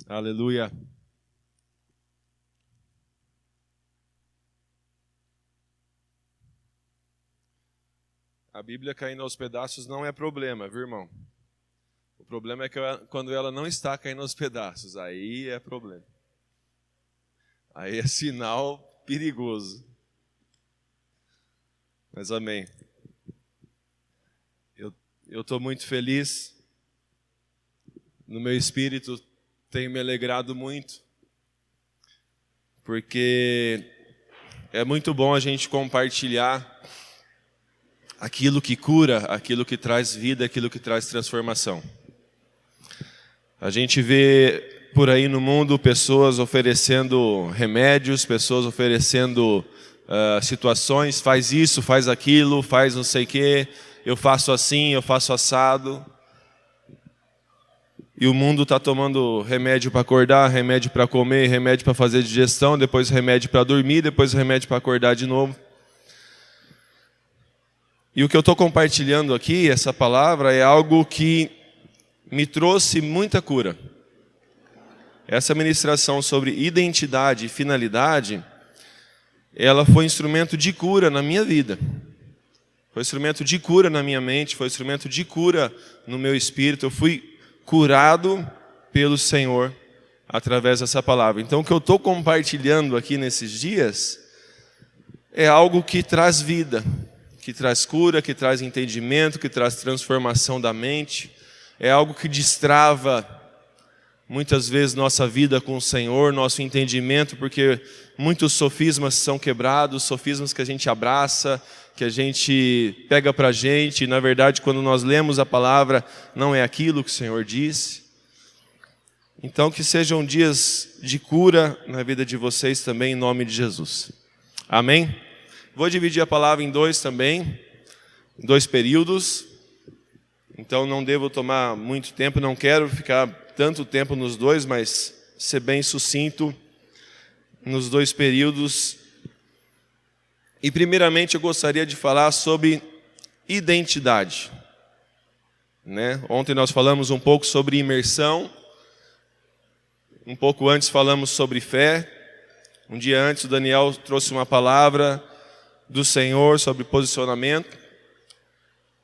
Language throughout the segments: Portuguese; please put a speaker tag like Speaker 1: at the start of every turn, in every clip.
Speaker 1: Aleluia. A Bíblia caindo aos pedaços não é problema, viu, irmão? O problema é que quando ela não está caindo aos pedaços, aí é problema. Aí é sinal perigoso. Mas amém. Eu estou muito feliz. No meu espírito tenho me alegrado muito. Porque é muito bom a gente compartilhar aquilo que cura, aquilo que traz vida, aquilo que traz transformação. A gente vê por aí no mundo pessoas oferecendo remédios, pessoas oferecendo situações, faz isso, faz aquilo, faz não sei o quê, eu faço assim, eu faço assado. E o mundo está tomando remédio para acordar, remédio para comer, remédio para fazer digestão, depois remédio para dormir, depois remédio para acordar de novo. E o que eu estou compartilhando aqui, essa palavra, é algo que me trouxe muita cura. Essa ministração sobre identidade e finalidade, ela foi instrumento de cura na minha vida. Foi instrumento de cura na minha mente, foi instrumento de cura no meu espírito. Eu fui curado pelo Senhor através dessa palavra. Então, o que eu estou compartilhando aqui nesses dias é algo que traz vida, que traz cura, que traz entendimento, que traz transformação da mente. É algo que destrava muitas vezes nossa vida com o Senhor, nosso entendimento, porque muitos sofismas são quebrados, sofismas que a gente abraça, que a gente pega para a gente, e na verdade quando nós lemos a palavra não é aquilo que o Senhor disse. Então que sejam dias de cura na vida de vocês também, em nome de Jesus. Amém? Vou dividir a palavra em dois também, em dois períodos. Então não devo tomar muito tempo, não quero ficar tanto tempo nos dois, mas ser bem sucinto nos dois períodos. E primeiramente eu gostaria de falar sobre identidade. Ontem nós falamos um pouco sobre imersão, um pouco antes falamos sobre fé, um dia antes o Daniel trouxe uma palavra do Senhor sobre posicionamento.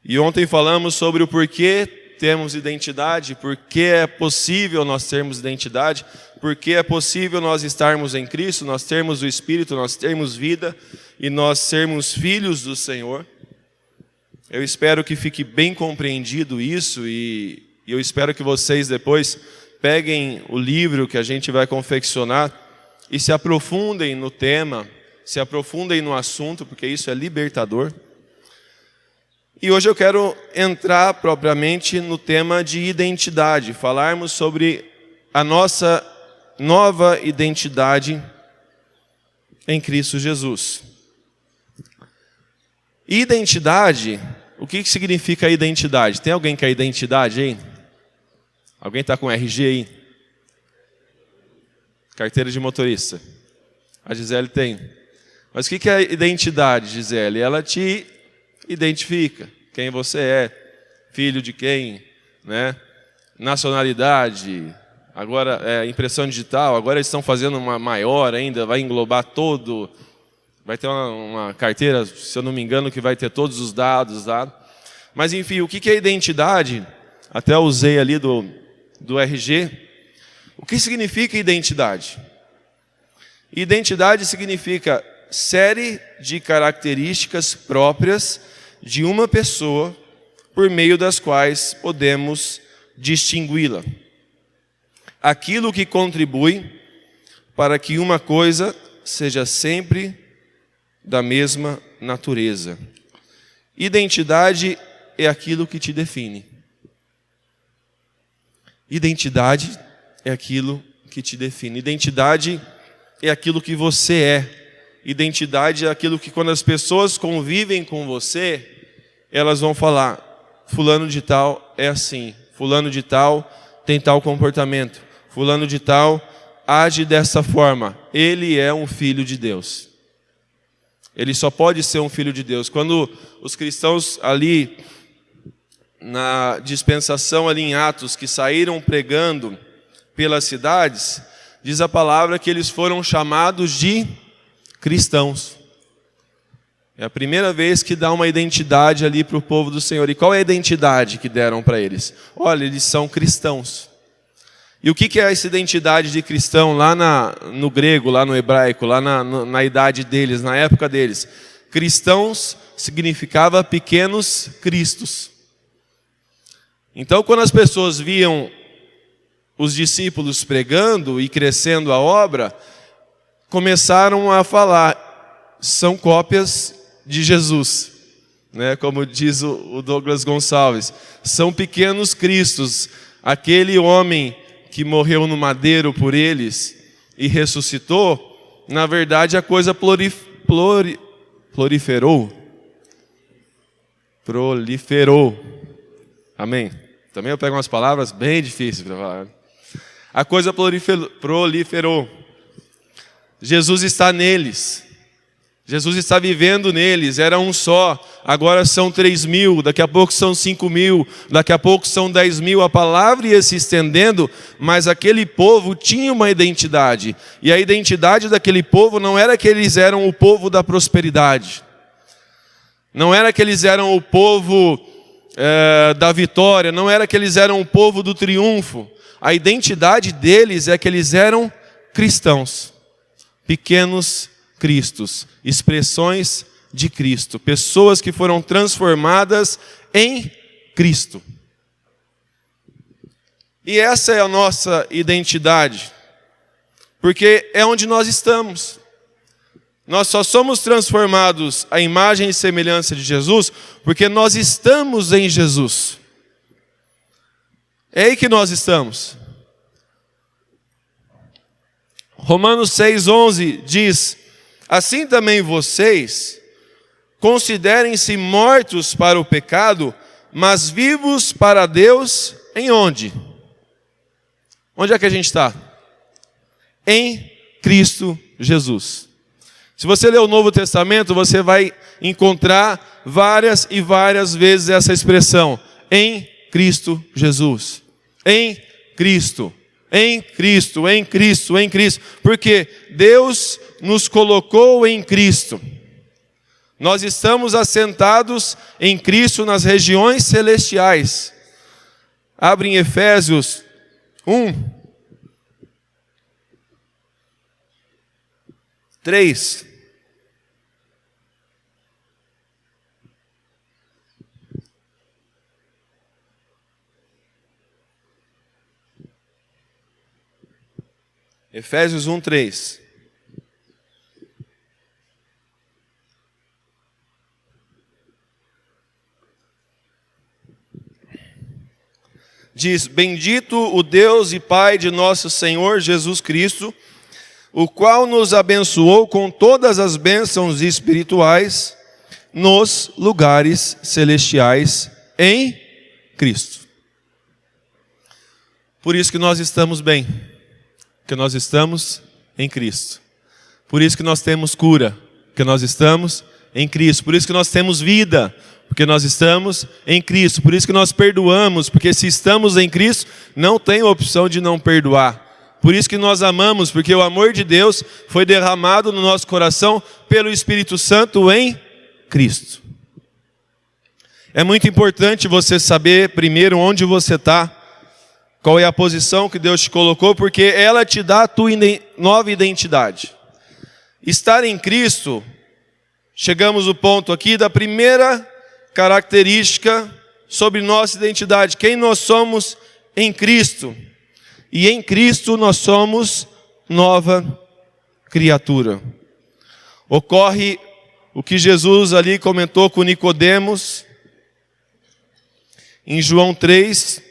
Speaker 1: E ontem falamos sobre o porquê temos identidade, porquê é possível nós termos identidade, porquê é possível nós estarmos em Cristo, nós termos o Espírito, nós termos vida e nós sermos filhos do Senhor. Eu espero que fique bem compreendido isso e eu espero que vocês depois peguem o livro que a gente vai confeccionar e se aprofundem no tema, se aprofundem no assunto, porque isso é libertador. E hoje eu quero entrar propriamente no tema de identidade, falarmos sobre a nossa nova identidade em Cristo Jesus. Identidade, o que significa identidade? Tem alguém que é identidade aí? Alguém está com RG aí? Carteira de motorista. A Gisele tem. Mas o que é identidade, Gisele? Ela te identifica quem você é, filho de quem, nacionalidade, agora impressão digital, agora eles estão fazendo uma maior ainda, vai englobar todo, vai ter uma carteira, se eu não me engano, que vai ter todos os dados. Mas enfim, o que é identidade? Até usei ali do RG. O que significa identidade? Identidade significa série de características próprias de uma pessoa por meio das quais podemos distingui-la. Aquilo que contribui para que uma coisa seja sempre da mesma natureza. Identidade é aquilo que te define. Identidade é aquilo que te define. Identidade é aquilo que você é. Identidade é aquilo que quando as pessoas convivem com você, elas vão falar, fulano de tal é assim, fulano de tal tem tal comportamento, fulano de tal age dessa forma, ele é um filho de Deus. Ele só pode ser um filho de Deus. Quando os cristãos ali, na dispensação ali em Atos, que saíram pregando pelas cidades, diz a palavra que eles foram chamados de cristãos. É a primeira vez que dá uma identidade ali para o povo do Senhor. E qual é a identidade que deram para eles? Olha, eles são cristãos. E o que é essa identidade de cristão lá no grego, lá no hebraico, lá na idade deles, na época deles? Cristãos significava pequenos cristos. Então, quando as pessoas viam os discípulos pregando e crescendo a obra, começaram a falar, são cópias de Jesus, né? Como diz o Douglas Gonçalves, são pequenos cristos. Aquele homem que morreu no madeiro por eles e ressuscitou, na verdade a coisa proliferou. Amém? Também eu pego umas palavras bem difíceis para falar. A coisa proliferou. Jesus está neles. Jesus está vivendo neles. Era um só, agora são 3.000, daqui a pouco são 5.000, daqui a pouco são 10.000. A palavra ia se estendendo, mas aquele povo tinha uma identidade. E a identidade daquele povo não era que eles eram o povo da prosperidade. Não era que eles eram o povo da vitória. Não era que eles eram o povo do triunfo. A identidade deles é que eles eram cristãos. Pequenos cristos, expressões de Cristo, pessoas que foram transformadas em Cristo. E essa é a nossa identidade, porque é onde nós estamos. Nós só somos transformados à imagem e semelhança de Jesus, porque nós estamos em Jesus. É aí que nós estamos. Romanos 6,11 diz: assim também vocês considerem-se mortos para o pecado, mas vivos para Deus em onde? Onde é que a gente está? Em Cristo Jesus. Se você ler o Novo Testamento, você vai encontrar várias e várias vezes essa expressão, em Cristo Jesus. Em Cristo. Em Cristo, em Cristo, em Cristo. Porque Deus nos colocou em Cristo. Nós estamos assentados em Cristo nas regiões celestiais. Abre em Efésios 1:3. Efésios 1:3. Diz: bendito o Deus e Pai de nosso Senhor Jesus Cristo, o qual nos abençoou com todas as bênçãos espirituais nos lugares celestiais em Cristo. Por isso que nós estamos bem, porque nós estamos em Cristo. Por isso que nós temos cura, porque nós estamos em Cristo. Por isso que nós temos vida, porque nós estamos em Cristo. Por isso que nós perdoamos, porque se estamos em Cristo, não tem opção de não perdoar. Por isso que nós amamos, porque o amor de Deus foi derramado no nosso coração pelo Espírito Santo em Cristo. É muito importante você saber primeiro onde você está, qual é a posição que Deus te colocou, porque ela te dá a tua nova identidade. Estar em Cristo, chegamos ao ponto aqui da primeira característica sobre nossa identidade. Quem nós somos em Cristo. E em Cristo nós somos nova criatura. Ocorre o que Jesus ali comentou com Nicodemos, em João 3,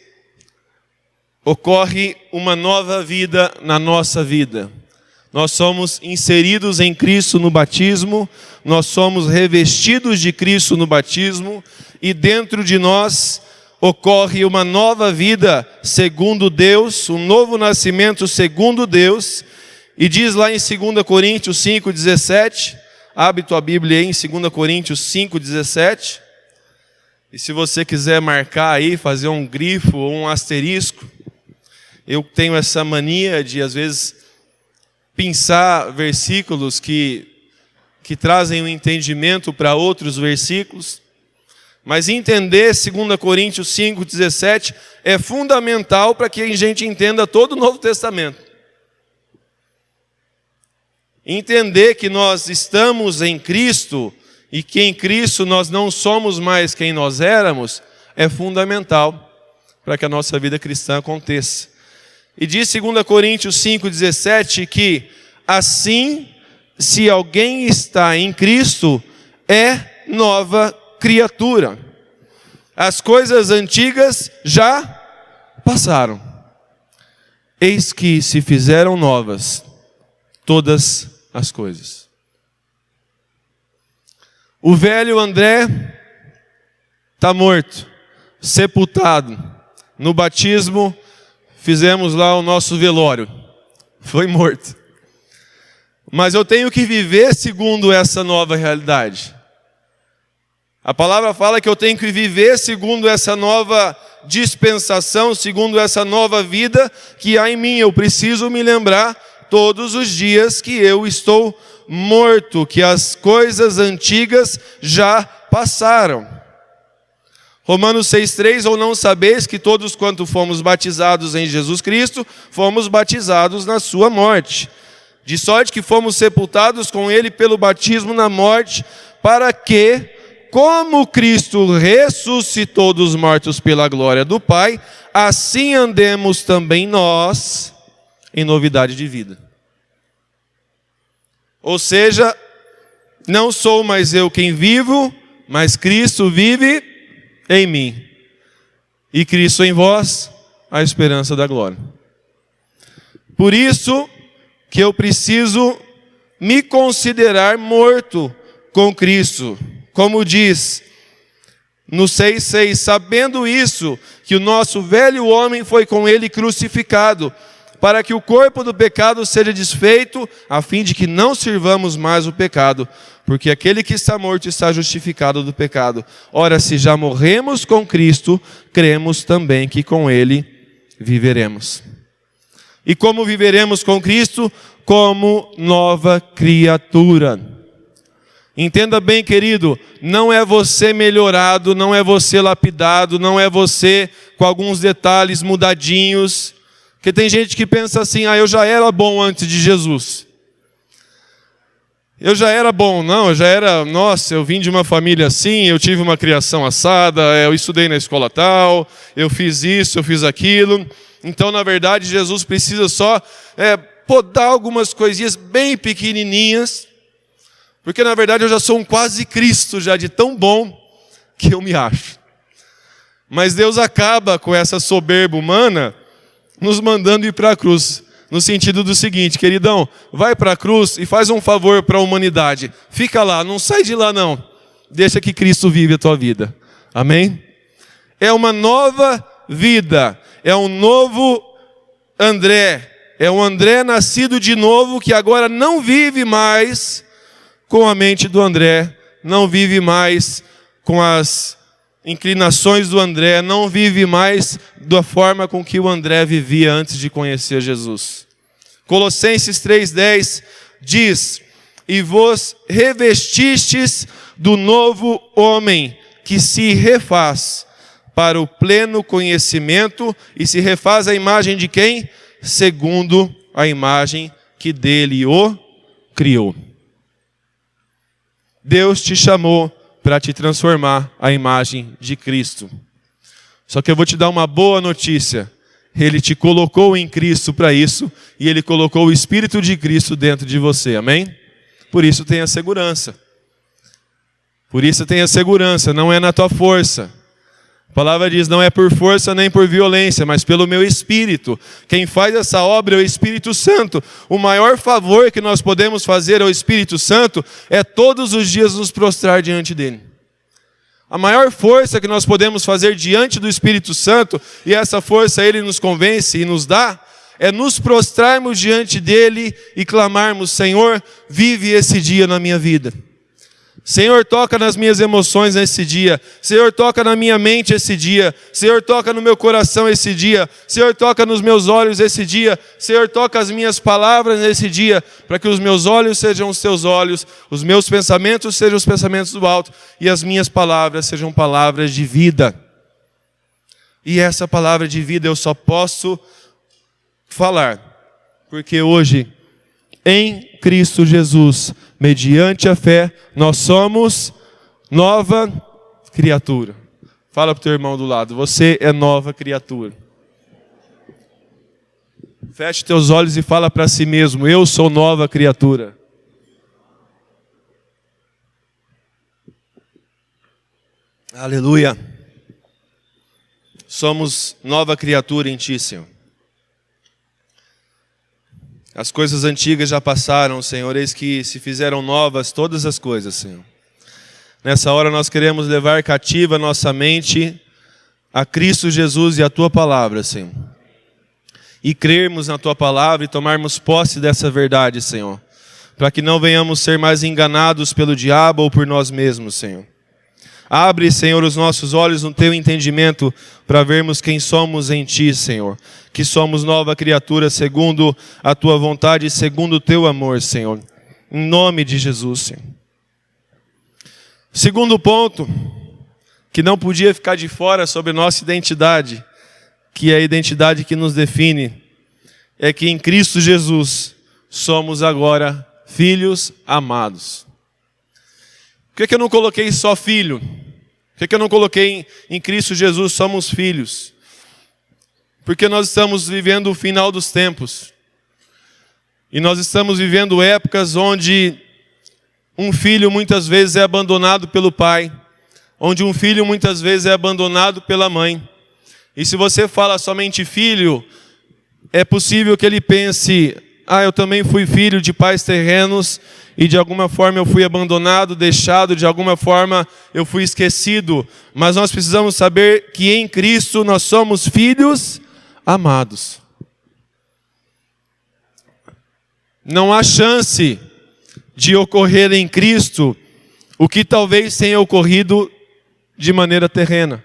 Speaker 1: ocorre uma nova vida na nossa vida. Nós somos inseridos em Cristo no batismo, nós somos revestidos de Cristo no batismo, e dentro de nós ocorre uma nova vida segundo Deus, um novo nascimento segundo Deus, e diz lá em 2 Coríntios 5,17, abre tua Bíblia aí em 2 Coríntios 5,17, e se você quiser marcar aí, fazer um grifo ou um asterisco, Eu tenho essa mania de, às vezes, pensar versículos que trazem um entendimento para outros versículos. Mas entender 2 Coríntios 5,17 é fundamental para que a gente entenda todo o Novo Testamento. Entender que nós estamos em Cristo e que em Cristo nós não somos mais quem nós éramos é fundamental para que a nossa vida cristã aconteça. E diz 2 Coríntios 5,17 que assim, se alguém está em Cristo, é nova criatura. As coisas antigas já passaram. Eis que se fizeram novas todas as coisas. O velho André está morto, sepultado. No batismo, fizemos lá o nosso velório. Foi morto. Mas eu tenho que viver segundo essa nova realidade. A palavra fala que eu tenho que viver segundo essa nova dispensação, segundo essa nova vida que há em mim. Eu preciso me lembrar todos os dias que eu estou morto, que as coisas antigas já passaram. Romanos 6,3, ou não sabeis que todos quanto fomos batizados em Jesus Cristo, fomos batizados na sua morte. De sorte que fomos sepultados com ele pelo batismo na morte, para que, como Cristo ressuscitou dos mortos pela glória do Pai, assim andemos também nós em novidade de vida. Ou seja, não sou mais eu quem vivo, mas Cristo vive em mim. E Cristo em vós, a esperança da glória. Por isso que eu preciso me considerar morto com Cristo. Como diz no 6,6, sabendo isso, que o nosso velho homem foi com ele crucificado, para que o corpo do pecado seja desfeito, a fim de que não sirvamos mais o pecado, porque aquele que está morto está justificado do pecado. Ora, se já morremos com Cristo, cremos também que com ele viveremos. E como viveremos com Cristo? Como nova criatura. Entenda bem, querido, não é você melhorado, não é você lapidado, não é você com alguns detalhes mudadinhos. Porque tem gente que pensa assim, eu já era bom antes de Jesus. Eu já era bom, não, eu vim de uma família assim, eu tive uma criação assada, eu estudei na escola tal, eu fiz isso, eu fiz aquilo. Então, na verdade, Jesus precisa só podar algumas coisinhas bem pequenininhas, porque, na verdade, eu já sou um quase Cristo, já de tão bom que eu me acho. Mas Deus acaba com essa soberba humana, nos mandando ir para a cruz. No sentido do seguinte, queridão, vai para a cruz e faz um favor para a humanidade. Fica lá, não sai de lá não. Deixa que Cristo vive a tua vida. Amém? É uma nova vida. É um novo André. É um André nascido de novo que agora não vive mais com a mente do André. Não vive mais com as inclinações do André, não vive mais da forma com que o André vivia antes de conhecer Jesus. Colossenses 3,10 diz, e vos revestistes do novo homem, que se refaz para o pleno conhecimento, e se refaz a imagem de quem? Segundo a imagem que dele o criou. Deus te chamou para te transformar à imagem de Cristo. Só que eu vou te dar uma boa notícia. Ele te colocou em Cristo para isso, e Ele colocou o Espírito de Cristo dentro de você, amém? Por isso tenha segurança. Por isso tenha segurança, não é na tua força. A palavra diz, não é por força nem por violência, mas pelo meu Espírito. Quem faz essa obra é o Espírito Santo. O maior favor que nós podemos fazer ao Espírito Santo é todos os dias nos prostrar diante dele. A maior força que nós podemos fazer diante do Espírito Santo, e essa força ele nos convence e nos dá, é nos prostrarmos diante dele e clamarmos, Senhor, vive esse dia na minha vida. Senhor, toca nas minhas emoções nesse dia. Senhor, toca na minha mente esse dia. Senhor, toca no meu coração esse dia. Senhor, toca nos meus olhos esse dia. Senhor, toca as minhas palavras nesse dia, para que os meus olhos sejam os teus olhos, os meus pensamentos sejam os pensamentos do alto, e as minhas palavras sejam palavras de vida. E essa palavra de vida eu só posso falar, porque hoje, em Cristo Jesus, mediante a fé, nós somos nova criatura. Fala para o teu irmão do lado, você é nova criatura. Feche teus olhos e fala para si mesmo, eu sou nova criatura. Aleluia. Somos nova criatura em Ti, Senhor. As coisas antigas já passaram, Senhor, eis que se fizeram novas todas as coisas, Senhor. Nessa hora nós queremos levar cativa a nossa mente a Cristo Jesus e a Tua palavra, Senhor. E crermos na Tua palavra e tomarmos posse dessa verdade, Senhor. Para que não venhamos ser mais enganados pelo diabo ou por nós mesmos, Senhor. Abre, Senhor, os nossos olhos no Teu entendimento para vermos quem somos em Ti, Senhor. Que somos nova criatura segundo a Tua vontade e segundo o Teu amor, Senhor. Em nome de Jesus, Senhor. Segundo ponto, que não podia ficar de fora sobre nossa identidade, que é a identidade que nos define, é que em Cristo Jesus somos agora filhos amados. Por que eu não coloquei só filho? Por que eu não coloquei em Cristo Jesus somos filhos? Porque nós estamos vivendo o final dos tempos. E nós estamos vivendo épocas onde um filho muitas vezes é abandonado pelo pai. Onde um filho muitas vezes é abandonado pela mãe. E se você fala somente filho, é possível que ele pense, eu também fui filho de pais terrenos e de alguma forma eu fui abandonado, deixado, de alguma forma eu fui esquecido. Mas nós precisamos saber que em Cristo nós somos filhos amados. Não há chance de ocorrer em Cristo o que talvez tenha ocorrido de maneira terrena.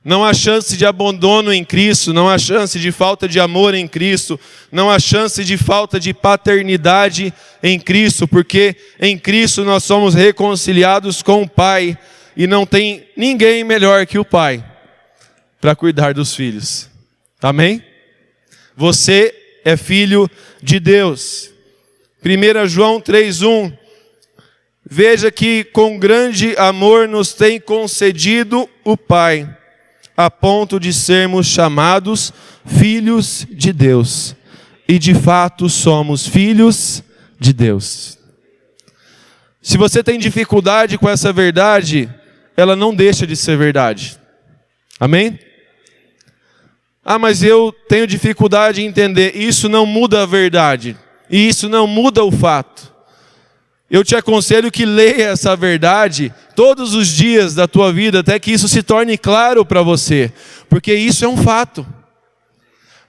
Speaker 1: Não há chance de abandono em Cristo, não há chance de falta de amor em Cristo, não há chance de falta de paternidade em Cristo, porque em Cristo nós somos reconciliados com o Pai e não tem ninguém melhor que o Pai para cuidar dos filhos. Amém? Você é filho de Deus. 1 João 3,1. Veja que com grande amor nos tem concedido o Pai, a ponto de sermos chamados filhos de Deus. E de fato somos filhos de Deus. Se você tem dificuldade com essa verdade, ela não deixa de ser verdade. Amém? Mas eu tenho dificuldade em entender. Isso não muda a verdade. E isso não muda o fato. Eu te aconselho que leia essa verdade todos os dias da tua vida, até que isso se torne claro para você, porque isso é um fato.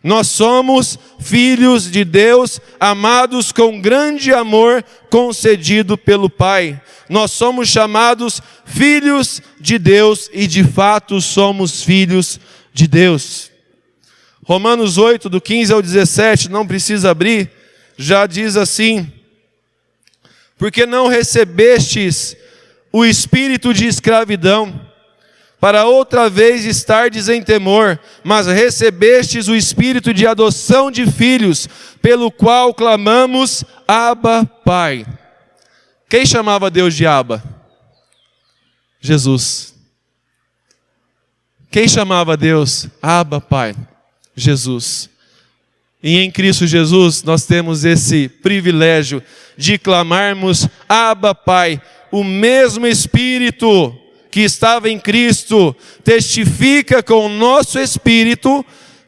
Speaker 1: Nós somos filhos de Deus, amados com grande amor concedido pelo Pai. Nós somos chamados filhos de Deus e de fato somos filhos de Deus. Romanos 8, do 15 ao 17, não precisa abrir, já diz assim: porque não recebestes o espírito de escravidão, para outra vez estardes em temor, mas recebestes o espírito de adoção de filhos, pelo qual clamamos, Abba, Pai. Quem chamava Deus de Abba? Jesus. Quem chamava Deus Abba, Pai? Jesus. E em Cristo Jesus nós temos esse privilégio de clamarmos Abba, Pai. O mesmo Espírito que estava em Cristo testifica com o nosso espírito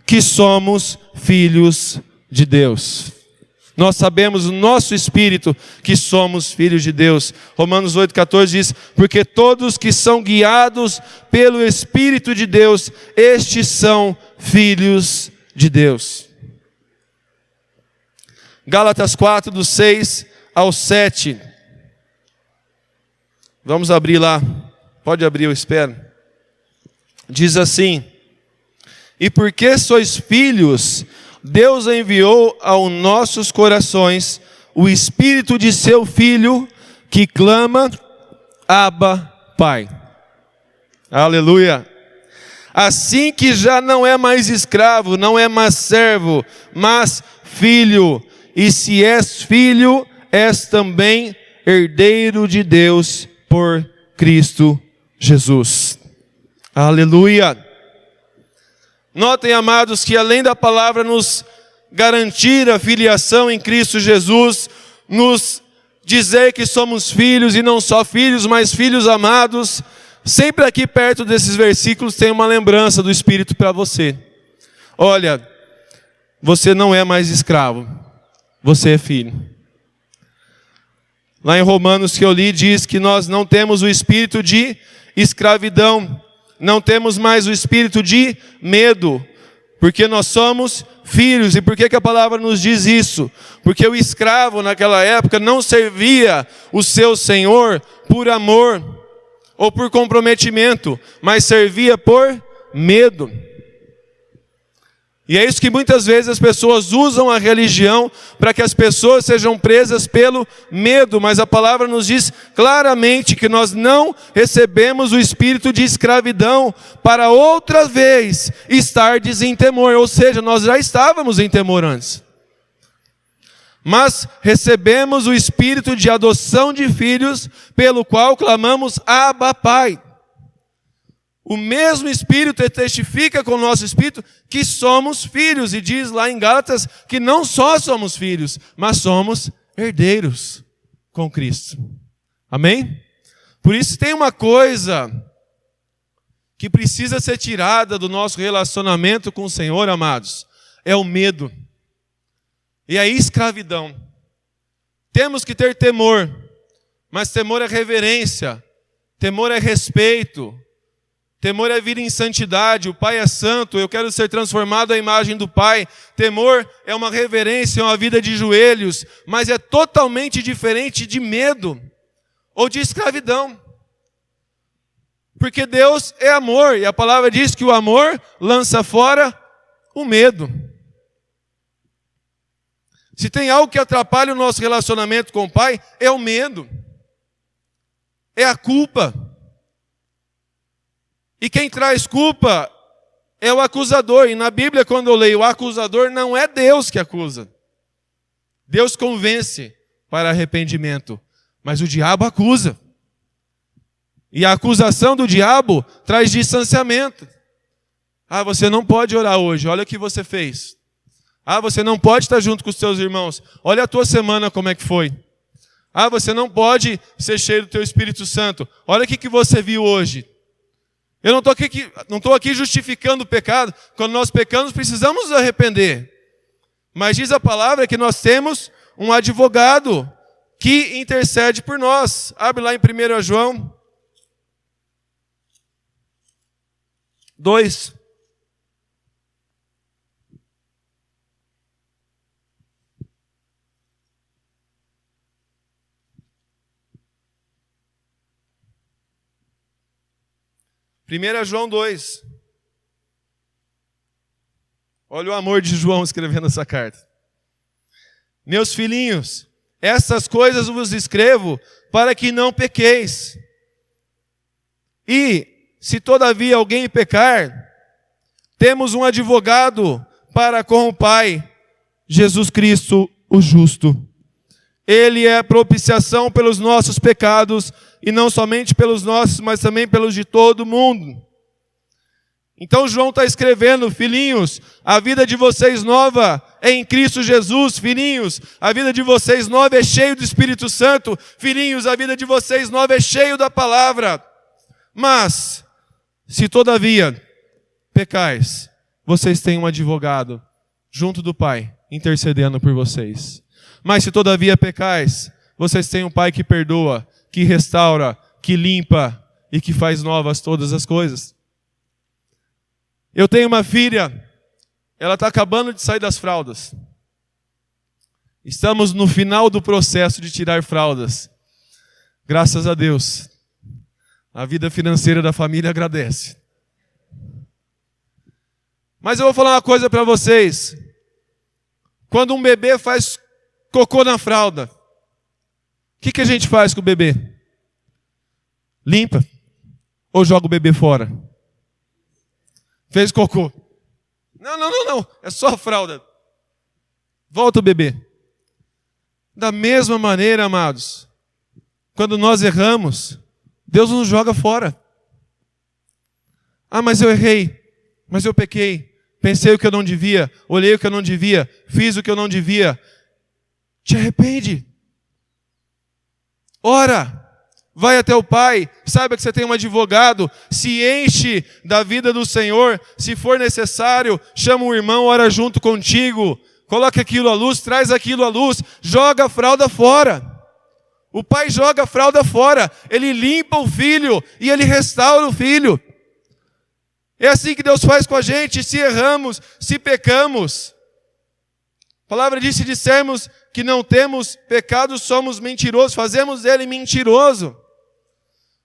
Speaker 1: que somos filhos de Deus. Nós sabemos no nosso espírito que somos filhos de Deus. Romanos 8,14 diz: porque todos que são guiados pelo Espírito de Deus, estes são filhos de Deus. Gálatas 4, do 6 ao 7. Vamos abrir lá. Pode abrir, eu espero. Diz assim: e porque sois filhos, Deus enviou aos nossos corações o Espírito de seu Filho, que clama, Abba, Pai. Aleluia. Assim que já não é mais escravo, não é mais servo, mas filho. E se és filho, és também herdeiro de Deus por Cristo Jesus. Aleluia. Notem, amados, que além da palavra nos garantir a filiação em Cristo Jesus, nos dizer que somos filhos e não só filhos, mas filhos amados, sempre aqui perto desses versículos tem uma lembrança do Espírito para você. Olha, você não é mais escravo, você é filho. Lá em Romanos que eu li diz que nós não temos o espírito de escravidão, não temos mais o espírito de medo, porque nós somos filhos. E por que a palavra nos diz isso? Porque o escravo naquela época não servia o seu senhor por amor ou por comprometimento, mas servia por medo. E é isso que muitas vezes as pessoas usam a religião para que as pessoas sejam presas pelo medo. Mas a palavra nos diz claramente que nós não recebemos o espírito de escravidão para outra vez estardes em temor. Ou seja, nós já estávamos em temor antes. Mas recebemos o espírito de adoção de filhos, pelo qual clamamos, Abba, Pai. O mesmo Espírito testifica com o nosso Espírito que somos filhos. E diz lá em Gálatas que não só somos filhos, mas somos herdeiros com Cristo. Amém? Por isso tem uma coisa que precisa ser tirada do nosso relacionamento com o Senhor, amados. É o medo. E a escravidão. Temos que ter temor. Mas temor é reverência. Temor é respeito. Temor é vir em santidade, o Pai é santo, eu quero ser transformado à imagem do Pai. Temor é uma reverência, é uma vida de joelhos, mas é totalmente diferente de medo ou de escravidão. Porque Deus é amor, e a palavra diz que o amor lança fora o medo. Se tem algo que atrapalha o nosso relacionamento com o Pai, é o medo, é a culpa. E quem traz culpa é o acusador. E na Bíblia, quando eu leio o acusador, não é Deus que acusa. Deus convence para arrependimento. Mas o diabo acusa. E a acusação do diabo traz distanciamento. Ah, você não pode orar hoje. Olha o que você fez. Ah, você não pode estar junto com os seus irmãos. Olha a tua semana como é que foi. Ah, você não pode ser cheio do teu Espírito Santo. Olha o que você viu hoje. Eu não estou aqui justificando o pecado. Quando nós pecamos, precisamos nos arrepender. Mas diz a palavra que nós temos um advogado que intercede por nós. Abre lá em 1 João 2. Primeira João 2. Olha o amor de João escrevendo essa carta. Meus filhinhos, essas coisas vos escrevo para que não pequeis. E, se todavia alguém pecar, temos um advogado para com o Pai, Jesus Cristo, o justo. Ele é propiciação pelos nossos pecados, e não somente pelos nossos, mas também pelos de todo mundo. Então João está escrevendo, filhinhos, a vida de vocês nova é em Cristo Jesus. Filhinhos, a vida de vocês nova é cheio do Espírito Santo. Filhinhos, a vida de vocês nova é cheio da palavra. Mas, se todavia pecais, vocês têm um advogado junto do Pai, intercedendo por vocês. Mas se todavia pecais, vocês têm um Pai que perdoa, que restaura, que limpa e que faz novas todas as coisas. Eu tenho uma filha, ela está acabando de sair das fraldas. Estamos no final do processo de tirar fraldas. Graças a Deus.
Speaker 2: A vida financeira da família agradece. Mas eu vou falar uma coisa para vocês. Quando um bebê faz cocô na fralda, o que a gente faz com o bebê? Limpa ou joga o bebê fora? Fez cocô. Não. É só a fralda. Volta o bebê. Da mesma maneira, amados, quando nós erramos, Deus nos joga fora. Ah, mas eu errei. Mas eu pequei. Pensei o que eu não devia. Olhei o que eu não devia. Fiz o que eu não devia. Te arrepende. Ora. Vai até o Pai, saiba que você tem um advogado, se enche da vida do Senhor, se for necessário, chama um irmão, ora junto contigo, coloca aquilo à luz, traz aquilo à luz, joga a fralda fora. O pai joga a fralda fora, ele limpa o filho e ele restaura o filho. É assim que Deus faz com a gente, se erramos, se pecamos. A palavra diz, se dissermos que não temos pecado, somos mentirosos, fazemos dele mentiroso.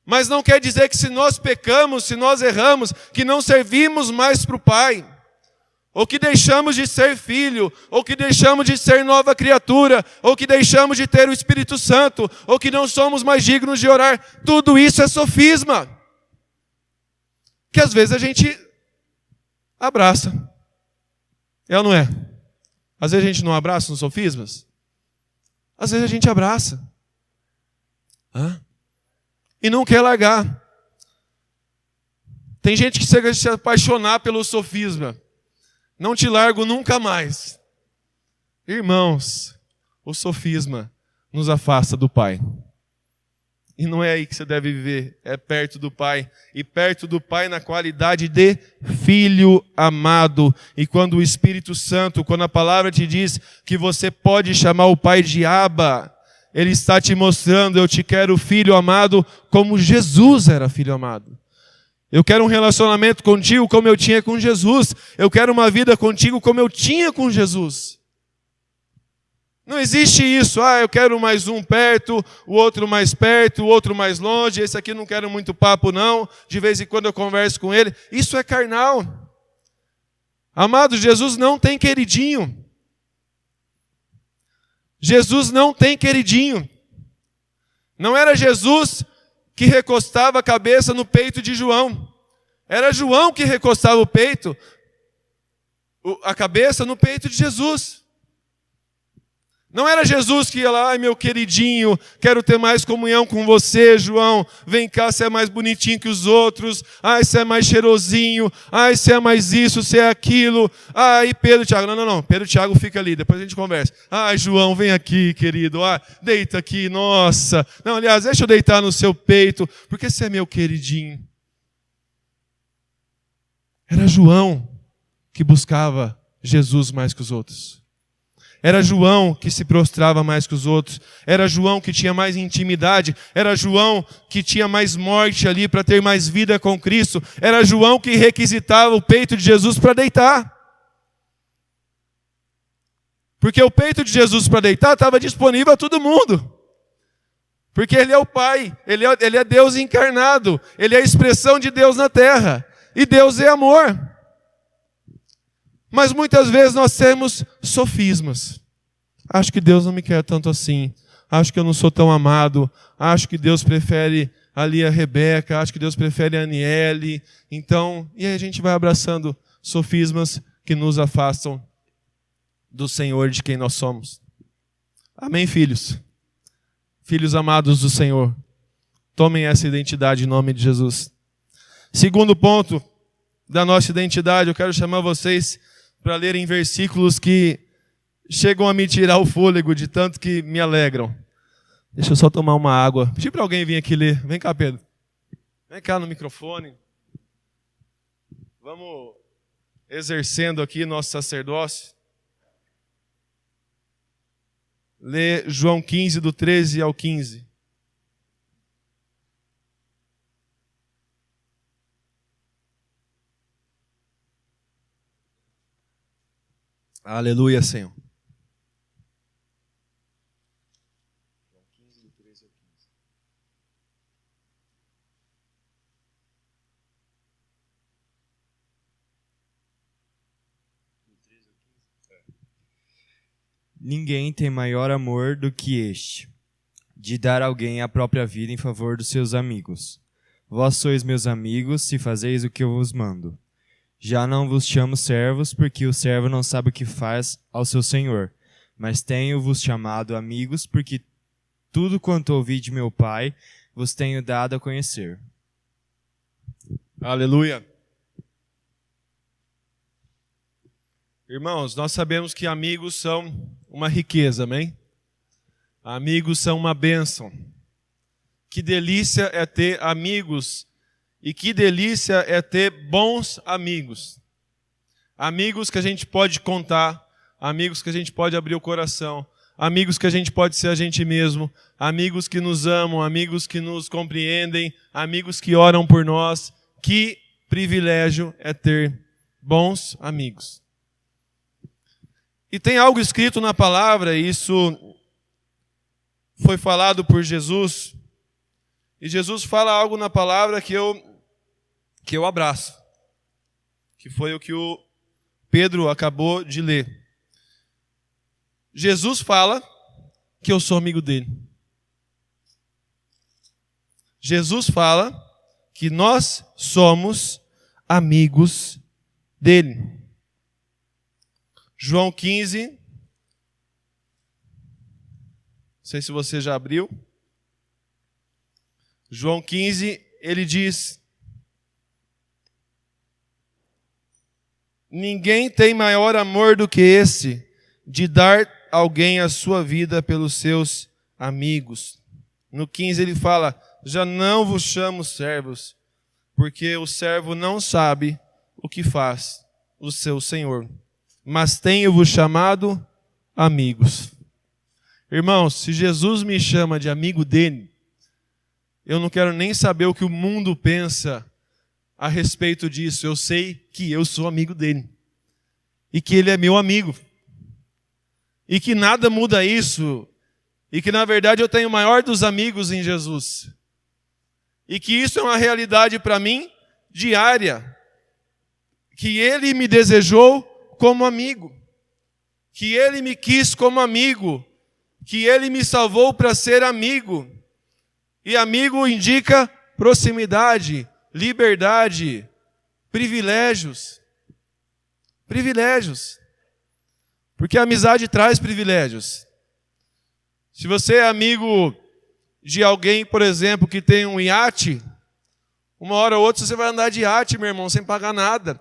Speaker 2: Mas não quer dizer que se nós pecamos, se nós erramos, que não servimos mais para o Pai. Ou que deixamos de ser filho, ou que deixamos de ser nova criatura, ou que deixamos de ter o Espírito Santo, ou que não somos mais dignos de orar. Tudo isso é sofisma. Que às vezes a gente abraça. É ou não é? Às vezes a gente não abraça nos sofismas. Às vezes a gente abraça. E não quer largar. Tem gente que chega a se apaixonar pelo sofisma. Não te largo nunca mais. Irmãos, o sofisma nos afasta do Pai. E não é aí que você deve viver, é perto do Pai. E perto do Pai na qualidade de filho amado. E quando o Espírito Santo, quando a palavra te diz que você pode chamar o Pai de Abba, Ele está te mostrando, eu te quero filho amado, como Jesus era filho amado. Eu quero um relacionamento contigo como eu tinha com Jesus. Eu quero uma vida contigo como eu tinha com Jesus. Não existe isso, eu quero mais um perto, o outro mais perto, o outro mais longe, esse aqui não quero muito papo não, de vez em quando eu converso com ele. Isso é carnal. Amado, Jesus não tem queridinho. Jesus não tem queridinho. Não era Jesus que recostava a cabeça no peito de João. Era João que recostava o peito, a cabeça no peito de Jesus. Não era Jesus que ia lá, ai meu queridinho, quero ter mais comunhão com você, João. Vem cá, você é mais bonitinho que os outros. Ai, você é mais cheirosinho. Ai, você é mais isso, você é aquilo. Ai, Pedro, Tiago. Não. Pedro, Tiago, fica ali, depois a gente conversa. Ai, João, vem aqui, querido. Deita aqui, nossa. Não, aliás, deixa eu deitar no seu peito, porque você é meu queridinho. Era João que buscava Jesus mais que os outros. Era João que se prostrava mais que os outros. Era João que tinha mais intimidade. Era João que tinha mais morte ali para ter mais vida com Cristo. Era João que requisitava o peito de Jesus para deitar. Porque o peito de Jesus para deitar estava disponível a todo mundo. Porque Ele é o Pai. Ele é Deus encarnado. Ele é a expressão de Deus na terra. E Deus é amor. Mas muitas vezes nós temos sofismas. Acho que Deus não me quer tanto assim. Acho que eu não sou tão amado. Acho que Deus prefere ali a Rebeca. Acho que Deus prefere a Aniele. Então, e aí a gente vai abraçando sofismas que nos afastam do Senhor, de quem nós somos. Amém, filhos? Filhos amados do Senhor. Tomem essa identidade em nome de Jesus. Segundo ponto da nossa identidade, eu quero chamar vocês para lerem versículos que chegam a me tirar o fôlego de tanto que me alegram. Deixa eu só tomar uma água. Pedi para alguém vir aqui ler. Vem cá, Pedro. Vem cá no microfone. Vamos exercendo aqui nosso sacerdócio. Lê João 15, do 13 ao 15. Aleluia, Senhor.
Speaker 3: Ninguém tem maior amor do que este, de dar a alguém a própria vida em favor dos seus amigos. Vós sois meus amigos, se fazeis o que eu vos mando. Já não vos chamo servos, porque o servo não sabe o que faz ao seu senhor. Mas tenho-vos chamado amigos, porque tudo quanto ouvi de meu Pai vos tenho dado a conhecer.
Speaker 2: Aleluia. Irmãos, nós sabemos que amigos são uma riqueza, amém? Amigos são uma bênção. Que delícia é ter amigos e que delícia é ter bons amigos. Amigos que a gente pode contar, amigos que a gente pode abrir o coração, amigos que a gente pode ser a gente mesmo, amigos que nos amam, amigos que nos compreendem, amigos que oram por nós. Que privilégio é ter bons amigos. E tem algo escrito na palavra, e isso foi falado por Jesus. E Jesus fala algo na palavra que eu abraço. Que foi o que o Pedro acabou de ler. Jesus fala que eu sou amigo dele. Jesus fala que nós somos amigos dele. João 15. Não sei se você já abriu. João 15, ele diz: ninguém tem maior amor do que esse, de dar alguém a sua vida pelos seus amigos. No 15 ele fala: já não vos chamo servos, porque o servo não sabe o que faz o seu senhor, mas tenho-vos chamado amigos. Irmãos, se Jesus me chama de amigo dele, eu não quero nem saber o que o mundo pensa a respeito disso. Eu sei que eu sou amigo dele. E que ele é meu amigo. E que nada muda isso. E que na verdade eu tenho o maior dos amigos em Jesus. E que isso é uma realidade para mim diária. Que ele me desejou como amigo. Que ele me quis como amigo. Que ele me salvou para ser amigo. E amigo indica proximidade, liberdade, privilégios. Privilégios. Porque a amizade traz privilégios. Se você é amigo de alguém, por exemplo, que tem um iate, uma hora ou outra você vai andar de iate, meu irmão, sem pagar nada.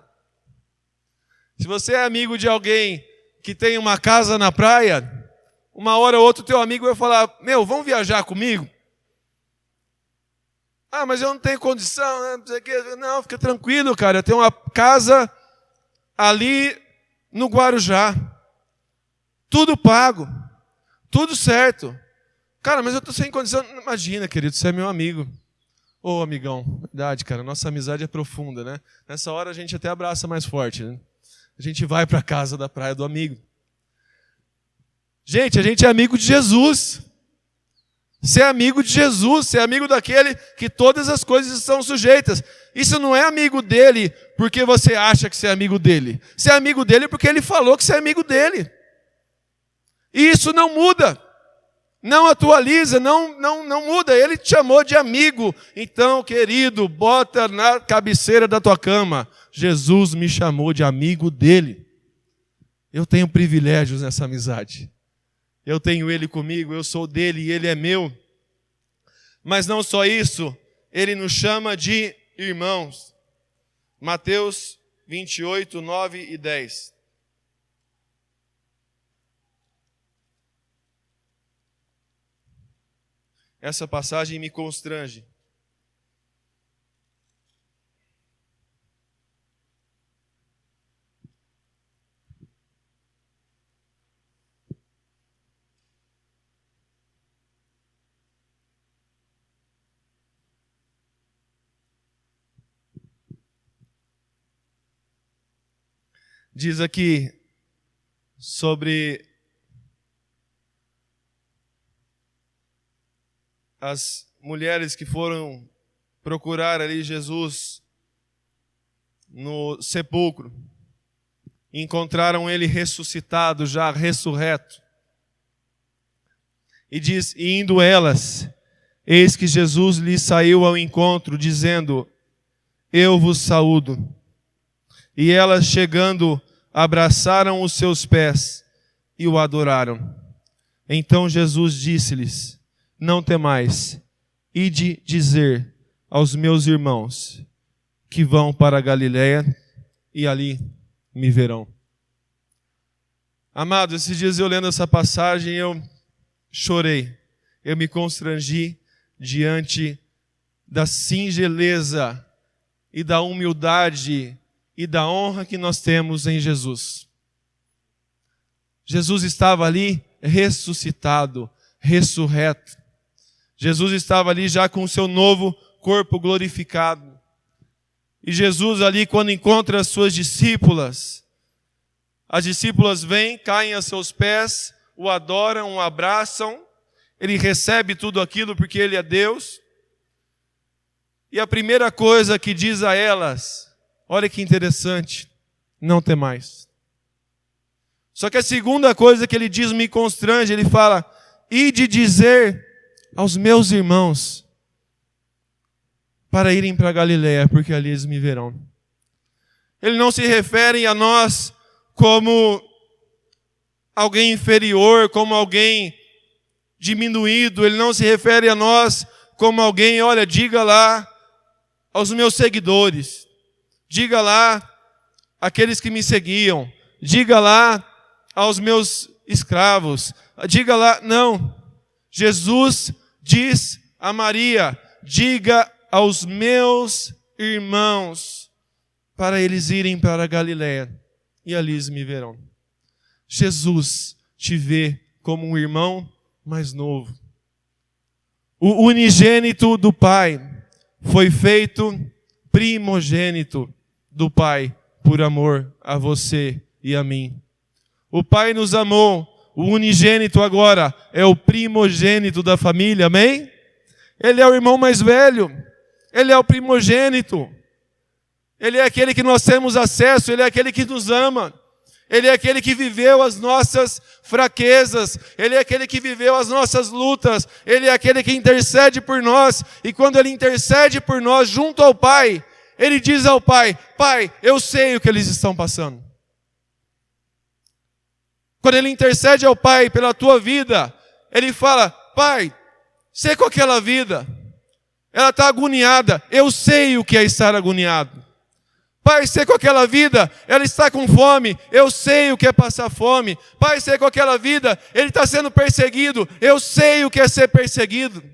Speaker 2: Se você é amigo de alguém que tem uma casa na praia, uma hora ou outra o teu amigo vai falar: meu, vamos viajar comigo? Ah, mas eu não tenho condição, né? Não, fica tranquilo, cara. Eu tenho uma casa ali no Guarujá. Tudo pago. Tudo certo. Cara, mas eu estou sem condição. Imagina, querido, você é meu amigo. Ô, amigão, verdade, cara. Nossa amizade é profunda, né? Nessa hora a gente até abraça mais forte, né? A gente vai para a casa da praia do amigo. Gente, a gente é amigo de Jesus. Ser amigo de Jesus, ser amigo daquele que todas as coisas estão sujeitas. Isso não é amigo dele porque você acha que você é amigo dele. Você é amigo dele porque ele falou que você é amigo dele. E isso não muda. Não atualiza, não muda. Ele te chamou de amigo. Então, querido, bota na cabeceira da tua cama: Jesus me chamou de amigo dele. Eu tenho privilégios nessa amizade. Eu tenho ele comigo, eu sou dele e ele é meu. Mas não só isso, ele nos chama de irmãos. Mateus 28, 9 e 10. Essa passagem me constrange. Diz aqui sobre as mulheres que foram procurar ali Jesus no sepulcro. Encontraram ele ressuscitado, já ressurreto. E diz, e indo elas, eis que Jesus lhes saiu ao encontro, dizendo, eu vos saúdo. E elas, chegando, abraçaram os seus pés e o adoraram. Então Jesus disse-lhes, não temais, ide dizer aos meus irmãos que vão para a Galiléia e ali me verão. Amados, esses dias eu lendo essa passagem, eu chorei. Eu me constrangi diante da singeleza e da humildade e da honra que nós temos em Jesus. Jesus estava ali ressuscitado, ressurreto. Jesus estava ali já com o seu novo corpo glorificado. E Jesus ali, quando encontra as suas discípulas, as discípulas vêm, caem a seus pés, o adoram, o abraçam. Ele recebe tudo aquilo porque Ele é Deus. E a primeira coisa que diz a elas, olha que interessante, não temais. Só que a segunda coisa que Ele diz me constrange, Ele fala, ide dizer aos meus irmãos para irem para Galiléia, porque ali eles me verão. Ele não se refere a nós como alguém inferior, como alguém diminuído. Ele não se refere a nós como alguém, olha, diga lá aos meus seguidores, diga lá àqueles que me seguiam, diga lá aos meus escravos, diga lá, não. Jesus diz a Maria, diga aos meus irmãos, para eles irem para a Galiléia, e ali eles me verão. Jesus te vê como um irmão mais novo. O unigênito do Pai foi feito primogênito do Pai por amor a você e a mim. O Pai nos amou, o unigênito agora é o primogênito da família, amém? Ele é o irmão mais velho, ele é o primogênito. Ele é aquele que nós temos acesso, Ele é aquele que nos ama. Ele é aquele que viveu as nossas fraquezas. Ele é aquele que viveu as nossas lutas. Ele é aquele que intercede por nós. E quando Ele intercede por nós junto ao Pai, Ele diz ao Pai, Pai, eu sei o que eles estão passando. Quando Ele intercede ao Pai pela tua vida, Ele fala, Pai, sei com aquela vida. Ela está agoniada. Eu sei o que é estar agoniado. Pai, sei com aquela vida, ela está com fome, eu sei o que é passar fome. Pai, sei com aquela vida, ele está sendo perseguido, eu sei o que é ser perseguido.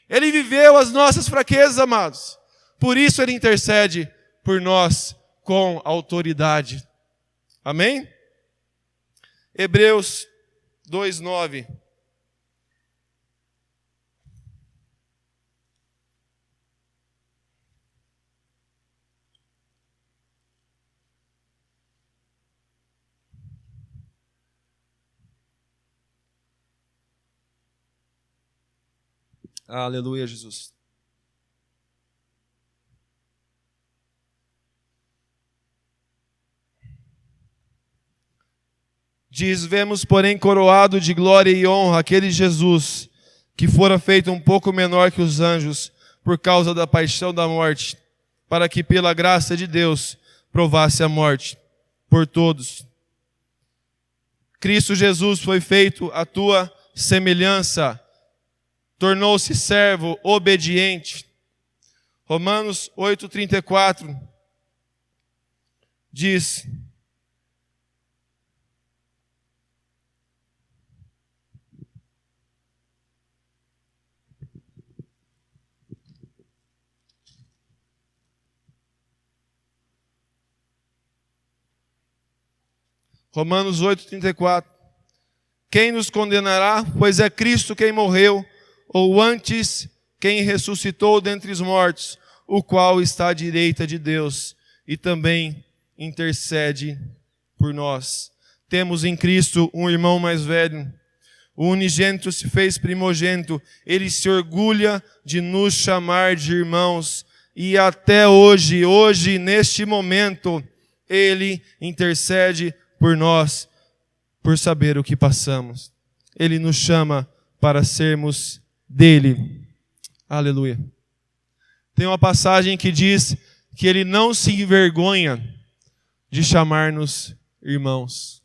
Speaker 2: Ele viveu as nossas fraquezas, amados. Por isso Ele intercede por nós com autoridade. Amém? Hebreus 2:9. Aleluia, Jesus. Diz, vemos, porém, coroado de glória e honra aquele Jesus, que fora feito um pouco menor que os anjos, por causa da paixão da morte, para que pela graça de Deus provasse a morte por todos. Cristo Jesus foi feito à tua semelhança, tornou-se servo obediente. Romanos 8:34 diz, Romanos 8:34, quem nos condenará? Pois é Cristo quem morreu, ou antes, quem ressuscitou dentre os mortos, o qual está à direita de Deus e também intercede por nós. Temos em Cristo um irmão mais velho. O unigênito se fez primogênito. Ele se orgulha de nos chamar de irmãos. E até hoje, neste momento, Ele intercede por nós, por saber o que passamos. Ele nos chama para sermos dele. Aleluia. Tem uma passagem que diz que ele não se envergonha de chamar-nos irmãos.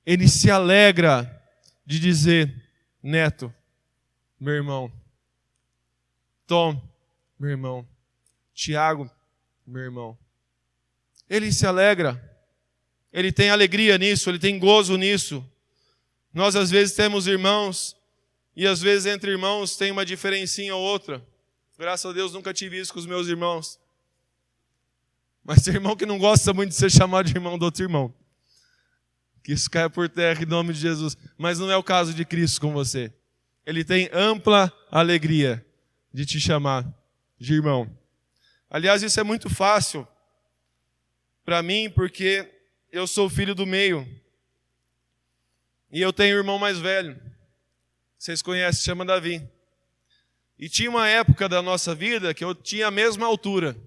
Speaker 2: Ele se alegra de dizer: Neto, meu irmão. Tom, meu irmão. Tiago, meu irmão. Ele se alegra. Ele tem alegria nisso, ele tem gozo nisso. Nós às vezes temos irmãos, e às vezes entre irmãos tem uma diferencinha ou outra. Graças a Deus nunca tive isso com os meus irmãos. Mas tem irmão que não gosta muito de ser chamado de irmão do outro irmão. Que isso caia por terra em nome de Jesus. Mas não é o caso de Cristo com você. Ele tem ampla alegria de te chamar de irmão. Aliás, isso é muito fácil para mim, porque eu sou filho do meio. E eu tenho um irmão mais velho. Vocês conhecem, se chama Davi. E tinha uma época da nossa vida que eu tinha a mesma altura.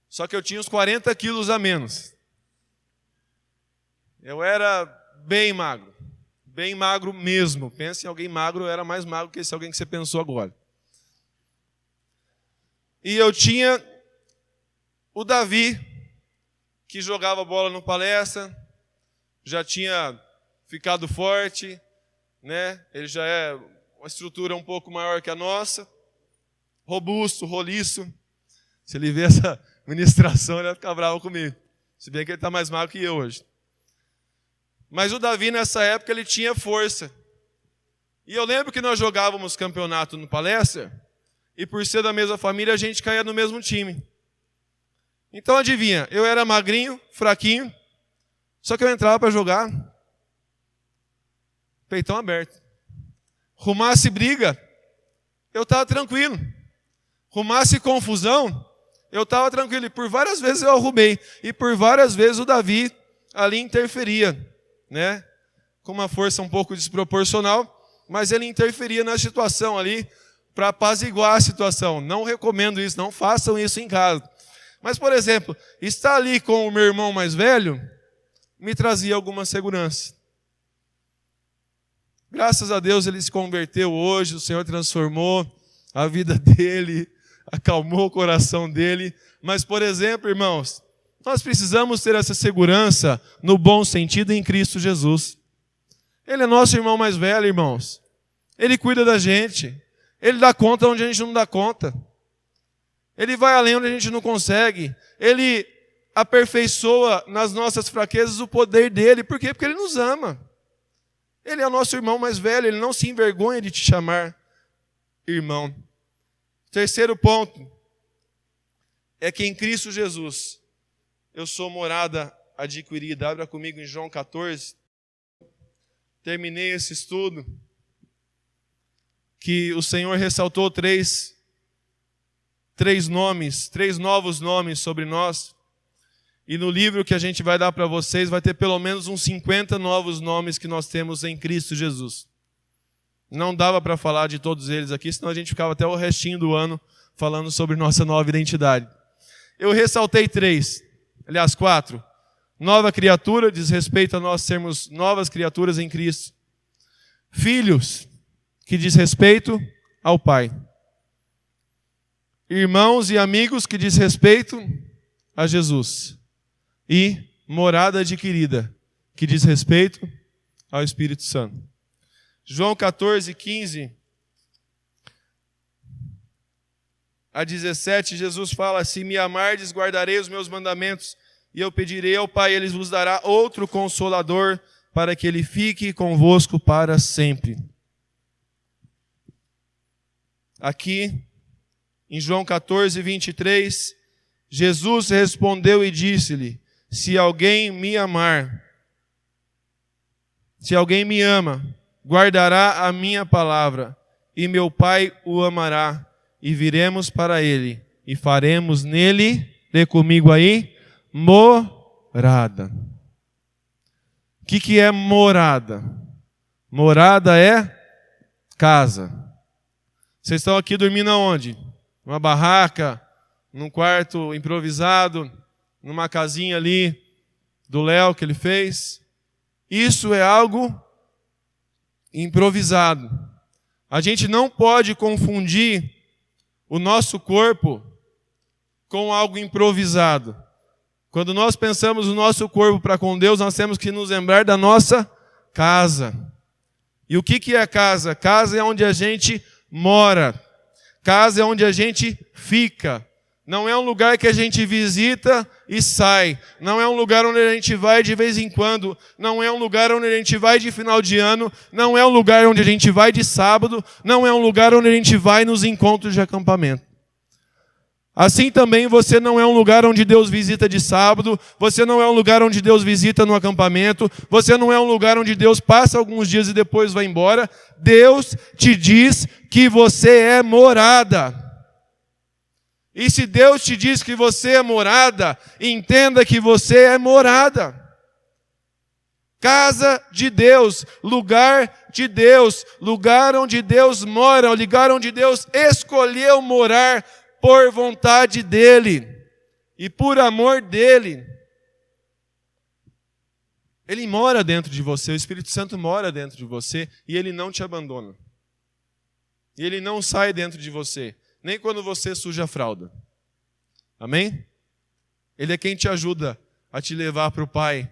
Speaker 2: Só que eu tinha uns 40 quilos a menos. Eu era bem magro mesmo. Pensa em alguém magro, eu era mais magro que esse alguém que você pensou agora. E eu tinha o Davi, que jogava bola no Palestra, já tinha ficado forte, né? Ele já é uma estrutura um pouco maior que a nossa, robusto, roliço. Se ele vê essa ministração, ele vai ficar bravo comigo. Se bem que ele está mais magro que eu hoje. Mas o Davi, nessa época, ele tinha força. E eu lembro que nós jogávamos campeonato no Palestra, e por ser da mesma família, a gente caía no mesmo time. Então, adivinha, eu era magrinho, fraquinho, só que eu entrava para jogar, peitão aberto. Rumasse briga, eu estava tranquilo. Rumasse confusão, eu estava tranquilo. E por várias vezes eu arrumei. E por várias vezes o Davi ali interferia, né? Com uma força um pouco desproporcional, mas ele interferia na situação ali para apaziguar a situação. Não recomendo isso, não façam isso em casa. Mas, por exemplo, estar ali com o meu irmão mais velho me trazia alguma segurança. Graças a Deus ele se converteu hoje, o Senhor transformou a vida dele, acalmou o coração dele. Mas, por exemplo, irmãos, nós precisamos ter essa segurança no bom sentido em Cristo Jesus. Ele é nosso irmão mais velho, irmãos. Ele cuida da gente. Ele dá conta onde a gente não dá conta. Ele vai além onde a gente não consegue. Ele aperfeiçoa nas nossas fraquezas o poder dele. Por quê? Porque ele nos ama. Ele é o nosso irmão mais velho. Ele não se envergonha de te chamar irmão. Terceiro ponto é que em Cristo Jesus eu sou morada adquirida. Abra comigo em João 14. Terminei esse estudo que o Senhor ressaltou três novos nomes sobre nós. E no livro que a gente vai dar para vocês, vai ter pelo menos uns 50 novos nomes que nós temos em Cristo Jesus. Não dava para falar de todos eles aqui, senão a gente ficava até o restinho do ano falando sobre nossa nova identidade. Eu ressaltei 4. Nova criatura, diz respeito a nós sermos novas criaturas em Cristo. Filhos, que diz respeito ao Pai. Irmãos e amigos, que diz respeito a Jesus. E morada adquirida, que diz respeito ao Espírito Santo. João 14, 15 a 17, Jesus fala: se me amardes, guardarei os meus mandamentos, e eu pedirei ao Pai, ele vos dará outro Consolador, para que ele fique convosco para sempre. Aqui, em João 14, 23, Jesus respondeu e disse-lhe: se alguém me amar, se alguém me ama, guardará a minha palavra, e meu Pai o amará, e viremos para ele, e faremos nele, lê comigo aí, morada. O que é morada? Morada é casa. Vocês estão aqui dormindo aonde? Numa barraca, num quarto improvisado, numa casinha ali do Léo que ele fez. Isso é algo improvisado. A gente não pode confundir o nosso corpo com algo improvisado. Quando nós pensamos o nosso corpo para com Deus, nós temos que nos lembrar da nossa casa. E o que é casa? Casa é onde a gente mora. Casa é onde a gente fica. Não é um lugar que a gente visita e sai. Não é um lugar onde a gente vai de vez em quando. Não é um lugar onde a gente vai de final de ano. Não é um lugar onde a gente vai de sábado. Não é um lugar onde a gente vai nos encontros de acampamento. Assim também você não é um lugar onde Deus visita de sábado, você não é um lugar onde Deus visita no acampamento, você não é um lugar onde Deus passa alguns dias e depois vai embora. Deus te diz que você é morada. E se Deus te diz que você é morada, entenda que você é morada. Casa de Deus, lugar de Deus, lugar onde Deus mora, lugar onde Deus escolheu morar por vontade dEle e por amor dEle. Ele mora dentro de você, o Espírito Santo mora dentro de você e Ele não te abandona. E Ele não sai dentro de você, nem quando você suja a fralda. Amém? Ele é quem te ajuda a te levar para o Pai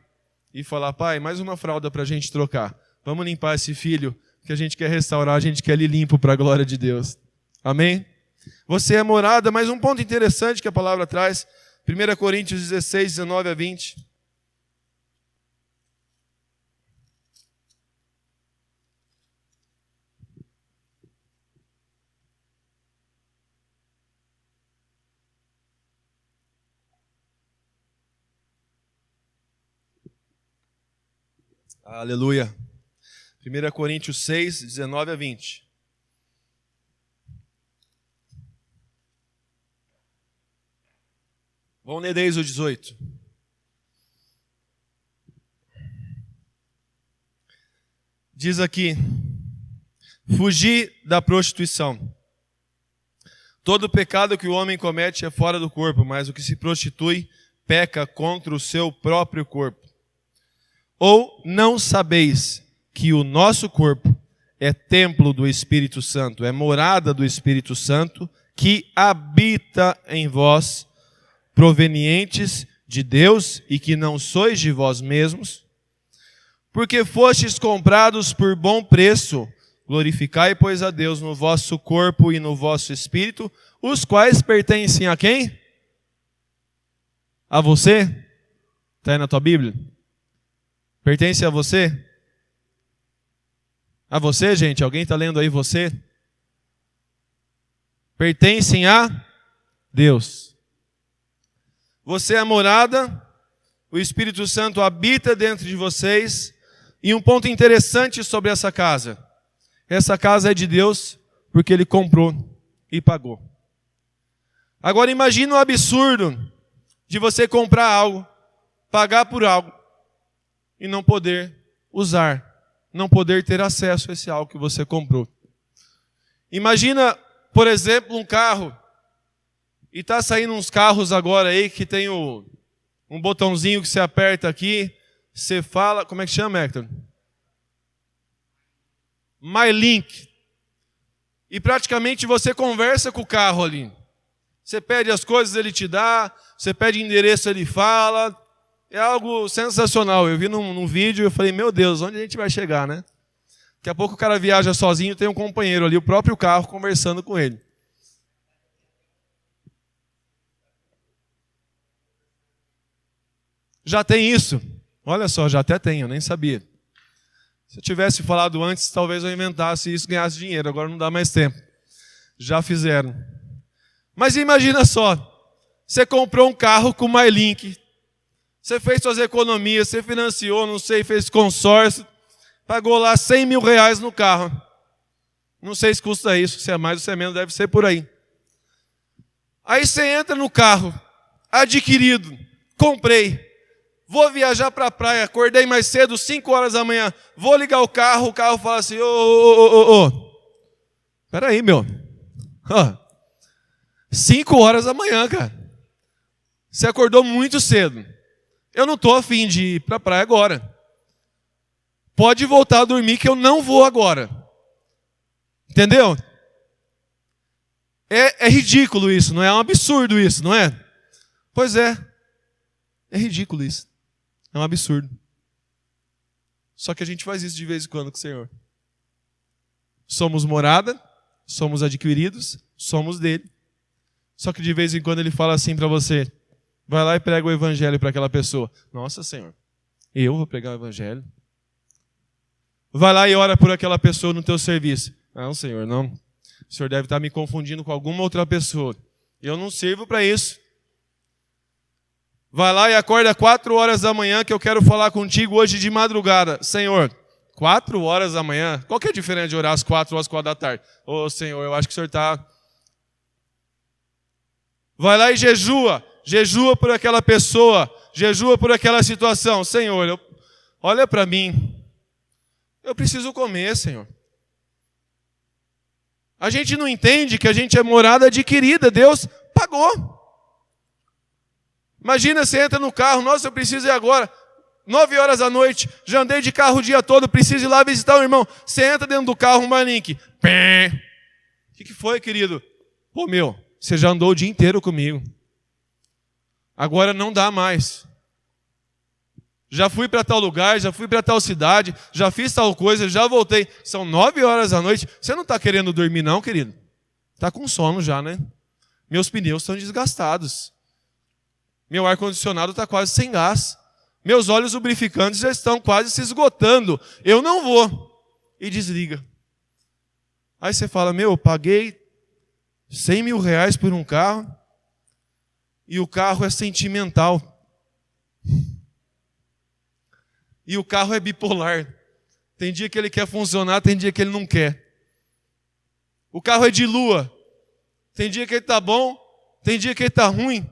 Speaker 2: e falar: Pai, mais uma fralda para a gente trocar. Vamos limpar esse filho que a gente quer restaurar, a gente quer ele limpo para a glória de Deus. Amém? Você é morada, mas um ponto interessante que a palavra traz, 1 Coríntios 16, 19 a 20. Aleluia. 1 Coríntios 6, 19 a 20. Vamos ler desde o 18. Diz aqui: fugir da prostituição. Todo pecado que o homem comete é fora do corpo, mas o que se prostitui peca contra o seu próprio corpo. Ou não sabeis que o nosso corpo é templo do Espírito Santo, é morada do Espírito Santo, que habita em vós, provenientes de Deus, e que não sois de vós mesmos? Porque fostes comprados por bom preço. Glorificai, pois, a Deus no vosso corpo e no vosso espírito, os quais pertencem a quem? A você? Está aí na tua Bíblia? Pertence a você? A você, gente? Alguém está lendo aí você? Pertencem a Deus. Você é morada, o Espírito Santo habita dentro de vocês. E um ponto interessante sobre essa casa: essa casa é de Deus porque Ele comprou e pagou. Agora imagine o absurdo de você comprar algo, pagar por algo e não poder usar, não poder ter acesso a esse algo que você comprou. Imagina, por exemplo, um carro. E está saindo uns carros agora aí que tem um botãozinho que você aperta aqui, você fala, como é que chama, Hector? MyLink. E praticamente você conversa com o carro ali. Você pede as coisas, ele te dá, você pede endereço, ele fala. É algo sensacional. Eu vi num vídeo e eu falei: meu Deus, onde a gente vai chegar, né? Daqui a pouco o cara viaja sozinho, tem um companheiro ali, o próprio carro, conversando com ele. Já tem isso? Olha só, já até tem, eu nem sabia. Se eu tivesse falado antes, talvez eu inventasse isso e ganhasse dinheiro. Agora não dá mais tempo. Já fizeram. Mas imagina só, você comprou um carro com MyLink, você fez suas economias, você financiou, não sei, fez consórcio, pagou lá 100 mil reais no carro. Não sei se custa isso, se é mais ou se é menos, deve ser por aí. Aí você entra no carro, adquirido, comprei. Vou viajar para a praia, acordei mais cedo, 5 horas da manhã, vou ligar o carro fala assim: peraí, meu. 5 horas da manhã, cara. Você acordou muito cedo. Eu não estou a fim de ir para a praia agora. pode voltar a dormir que eu não vou agora. Entendeu? É ridículo isso, não é? É um absurdo isso, não é? Pois é. É ridículo isso. É um absurdo. Só que a gente faz isso de vez em quando com o Senhor. Somos morada, somos adquiridos, somos dele. Só que de vez em quando ele fala assim para você: vai lá e prega o evangelho para aquela pessoa. Nossa, Senhor, eu vou pregar o evangelho? Vai lá e ora por aquela pessoa no teu serviço. Não, Senhor, não. O Senhor deve estar me confundindo com alguma outra pessoa. Eu não sirvo para isso. Vai lá e acorda 4 horas da manhã que eu quero falar contigo hoje de madrugada. Senhor, 4 horas da manhã? Qual que é a diferença de orar às 4 ou às 4 da tarde? Ô, Senhor, eu acho que o Senhor está... Vai lá e jejua. Jejua por aquela pessoa. Jejua por aquela situação. Senhor, olha para mim. Eu preciso comer, Senhor. A gente não entende que a gente é morada adquirida. Deus pagou. Imagina, você entra no carro. Nossa, eu preciso ir agora. 9 horas da noite. Já andei de carro o dia todo. Preciso ir lá visitar o irmão. Você entra dentro do carro, Malink. O que foi, querido? Pô, você já andou o dia inteiro comigo. Agora não dá mais. Já fui para tal lugar, já fui para tal cidade, já fiz tal coisa, já voltei. São 9 horas da noite. Você não está querendo dormir não, querido? Está com sono já, né? Meus pneus estão desgastados. Meu ar-condicionado está quase sem gás. Meus óleos lubrificantes já estão quase se esgotando. Eu não vou. E desliga. Aí você fala, eu paguei 100 mil reais por um carro e o carro é sentimental. E o carro é bipolar. Tem dia que ele quer funcionar, tem dia que ele não quer. O carro é de lua. Tem dia que ele está bom, tem dia que ele está ruim.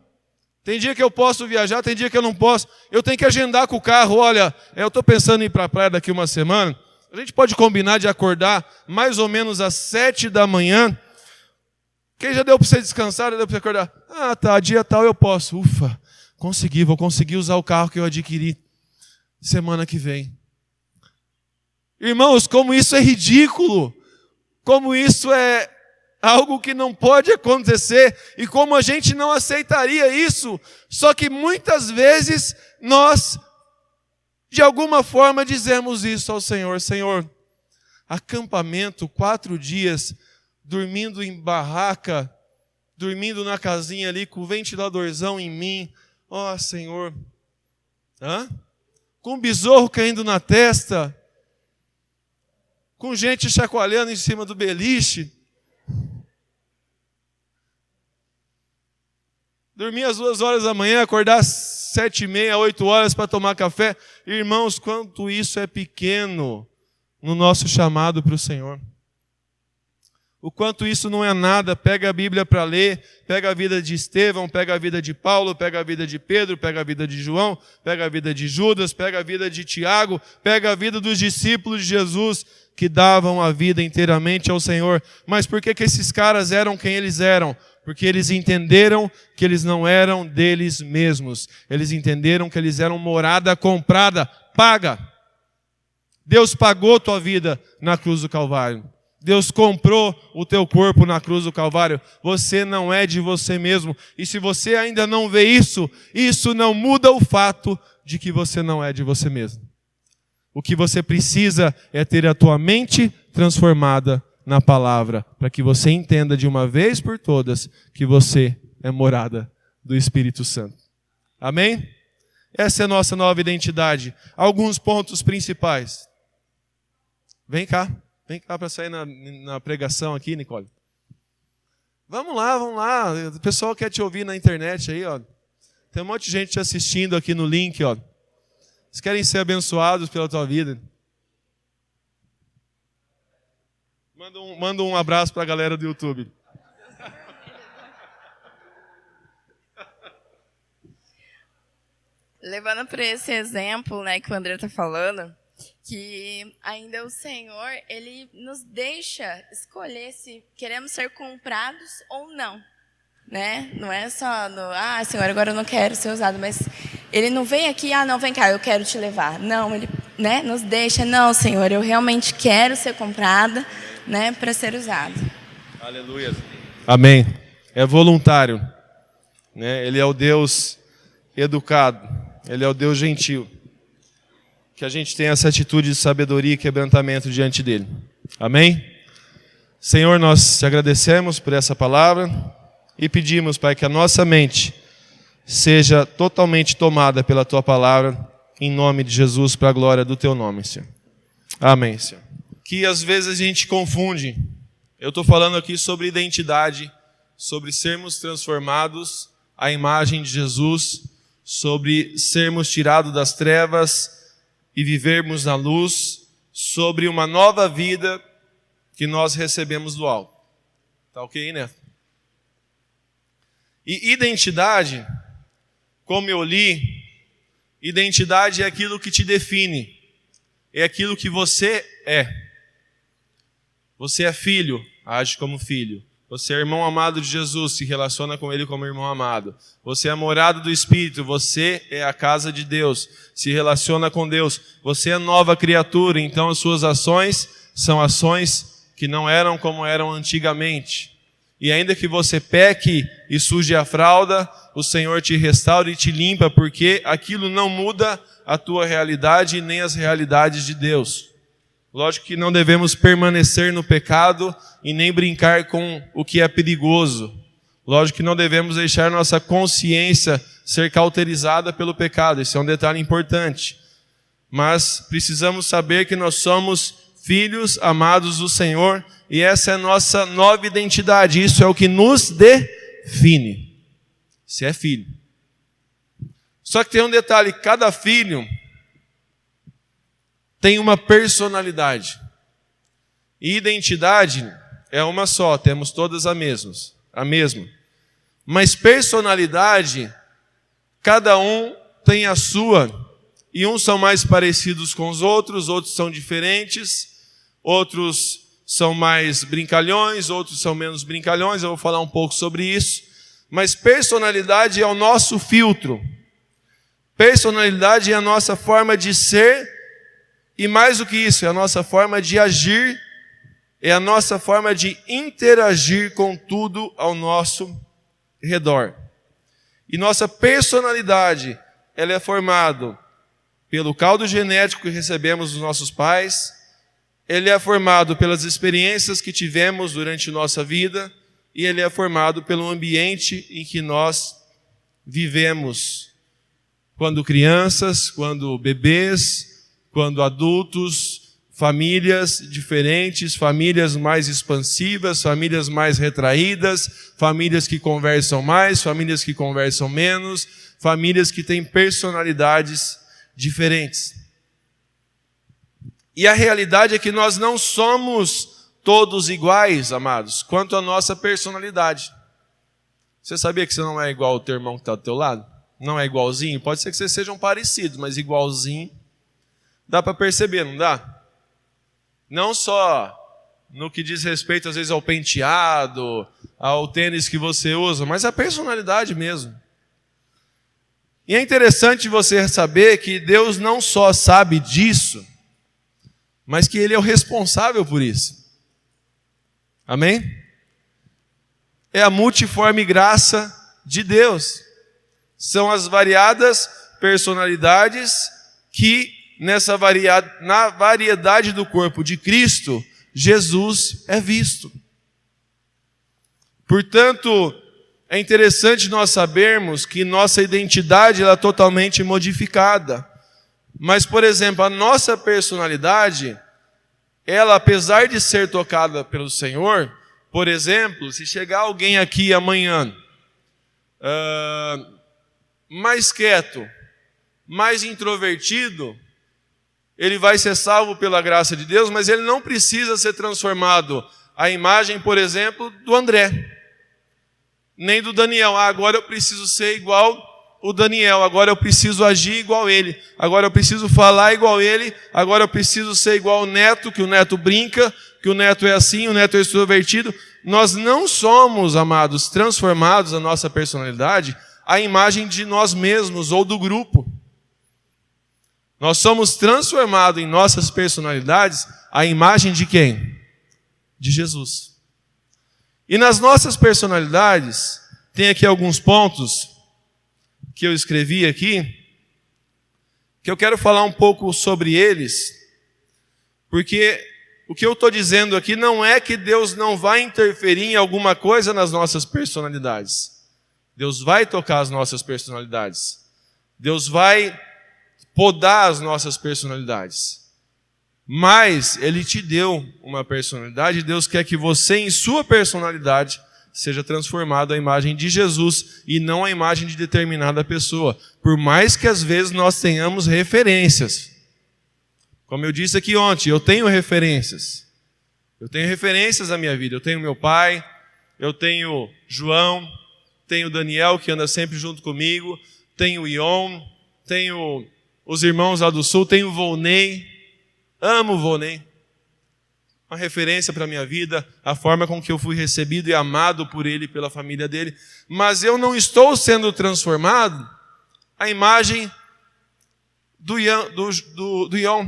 Speaker 2: Tem dia que eu posso viajar, tem dia que eu não posso. Eu tenho que agendar com o carro. Olha, eu estou pensando em ir para a praia daqui uma semana. A gente pode combinar de acordar mais ou menos às 7 da manhã. Quem já deu para você descansar, já deu para você acordar? Ah, tá, dia tal eu posso. Ufa, vou conseguir usar o carro que eu adquiri semana que vem. Irmãos, como isso é ridículo. Como isso é algo que não pode acontecer e como a gente não aceitaria isso. Só que muitas vezes nós, de alguma forma, dizemos isso ao Senhor. Senhor, acampamento, 4 dias, dormindo em barraca, dormindo na casinha ali, com o ventiladorzão em mim. Ó, Senhor, com um besouro caindo na testa, com gente chacoalhando em cima do beliche. Dormir às 2 horas da manhã, acordar às 7h30, 8 horas para tomar café. Irmãos, quanto isso é pequeno no nosso chamado para o Senhor. O quanto isso não é nada. Pega a Bíblia para ler, pega a vida de Estevão, pega a vida de Paulo, pega a vida de Pedro, pega a vida de João, pega a vida de Judas, pega a vida de Tiago, pega a vida dos discípulos de Jesus que davam a vida inteiramente ao Senhor. Mas por que esses caras eram quem eles eram? Porque eles entenderam que eles não eram deles mesmos. Eles entenderam que eles eram morada comprada, paga. Deus pagou tua vida na cruz do Calvário. Deus comprou o teu corpo na cruz do Calvário. Você não é de você mesmo. E se você ainda não vê isso, isso não muda o fato de que você não é de você mesmo. O que você precisa é ter a tua mente transformada na palavra, para que você entenda de uma vez por todas que você é morada do Espírito Santo. Amém? Essa é a nossa nova identidade. Alguns pontos principais. Vem cá para sair na pregação aqui, Nicole. Vamos lá. O pessoal quer te ouvir na internet aí, ó. Tem um monte de gente te assistindo aqui no link, ó. Eles querem ser abençoados pela tua vida. Manda um abraço para a galera do YouTube.
Speaker 4: Levando para esse exemplo, né, que o André está falando, que ainda o Senhor, Ele nos deixa escolher se queremos ser comprados ou não. Né? Não é só Senhor, agora eu não quero ser usado, mas Ele não vem aqui, não, vem cá, eu quero te levar. Não, Ele né, nos deixa, não, Senhor, eu realmente quero ser comprada, né, para ser usada.
Speaker 1: Aleluia. Amém. É voluntário, né? Ele é o Deus educado, Ele é o Deus gentil. Que a gente tenha essa atitude de sabedoria e quebrantamento diante dEle. Amém? Senhor, nós te agradecemos por essa palavra e pedimos, Pai, que a nossa mente seja totalmente tomada pela Tua palavra, em nome de Jesus, para a glória do Teu nome, Senhor. Amém, Senhor. Que às vezes a gente confunde. Eu estou falando aqui sobre identidade, sobre sermos transformados à imagem de Jesus, sobre sermos tirados das trevas e vivermos na luz, sobre uma nova vida que nós recebemos do alto. Tá ok, né? E identidade, como eu li, identidade é aquilo que te define, é aquilo que você é. Você é filho, age como filho. Você é irmão amado de Jesus, se relaciona com Ele como irmão amado. Você é morado do Espírito, você é a casa de Deus, se relaciona com Deus. Você é nova criatura, então as suas ações são ações que não eram como eram antigamente. E ainda que você peque e suje a fralda, o Senhor te restaura e te limpa, porque aquilo não muda a tua realidade nem as realidades de Deus. Lógico que não devemos permanecer no pecado e nem brincar com o que é perigoso. Lógico que não devemos deixar nossa consciência ser cauterizada pelo pecado. Esse é um detalhe importante. Mas precisamos saber que nós somos filhos amados do Senhor e essa é a nossa nova identidade. Isso é o que nos define. Você é filho. Só que tem um detalhe, cada filho tem uma personalidade. E identidade é uma só, temos todas a mesma. Mas personalidade, cada um tem a sua, e uns são mais parecidos com os outros são diferentes, outros são mais brincalhões, outros são menos brincalhões, eu vou falar um pouco sobre isso. Mas personalidade é o nosso filtro. Personalidade é a nossa forma de ser. E mais do que isso, é a nossa forma de agir, é a nossa forma de interagir com tudo ao nosso redor. E nossa personalidade, ela é formada pelo caldo genético que recebemos dos nossos pais, ele é formado pelas experiências que tivemos durante nossa vida, e ele é formado pelo ambiente em que nós vivemos, quando crianças, quando bebês, quando adultos, famílias diferentes, famílias mais expansivas, famílias mais retraídas, famílias que conversam mais, famílias que conversam menos, famílias que têm personalidades diferentes. E a realidade é que nós não somos todos iguais, amados, quanto à nossa personalidade. Você sabia que você não é igual ao teu irmão que está do teu lado? Não é igualzinho? Pode ser que vocês sejam parecidos, mas igualzinho dá para perceber, não dá? Não só no que diz respeito, às vezes, ao penteado, ao tênis que você usa, mas a personalidade mesmo. E é interessante você saber que Deus não só sabe disso, mas que Ele é o responsável por isso. Amém? É a multiforme graça de Deus. São as variadas personalidades que na variedade do corpo de Cristo, Jesus é visto. Portanto, é interessante nós sabermos que nossa identidade ela é totalmente modificada. Mas, por exemplo, a nossa personalidade, ela, apesar de ser tocada pelo Senhor, por exemplo, se chegar alguém aqui amanhã, mais quieto, mais introvertido, ele vai ser salvo pela graça de Deus, mas ele não precisa ser transformado à imagem, por exemplo, do André, nem do Daniel. Agora eu preciso ser igual o Daniel, agora eu preciso agir igual ele, agora eu preciso falar igual ele, agora eu preciso ser igual o Neto, que o Neto brinca, que o Neto é assim, o Neto é extrovertido. Nós não somos, amados, transformados a nossa personalidade à imagem de nós mesmos ou do grupo.
Speaker 2: Nós somos transformados em nossas personalidades à imagem de quem? De Jesus. E nas nossas personalidades, tem aqui alguns pontos que eu escrevi aqui, que eu quero falar um pouco sobre eles, porque o que eu estou dizendo aqui não é que Deus não vai interferir em alguma coisa nas nossas personalidades. Deus vai tocar as nossas personalidades. Deus vai podar as nossas personalidades. Mas Ele te deu uma personalidade, e Deus quer que você, em sua personalidade, seja transformado à imagem de Jesus e não à imagem de determinada pessoa. Por mais que às vezes nós tenhamos referências. Como eu disse aqui ontem, eu tenho referências. Eu tenho referências na minha vida. Eu tenho meu pai, eu tenho João, tenho Daniel, que anda sempre junto comigo, tenho o Ion, tenho os irmãos lá do sul, tenho o Volney. Amo o Volney. Uma referência para a minha vida, a forma com que eu fui recebido e amado por ele e pela família dele. Mas eu não estou sendo transformado à imagem do Ion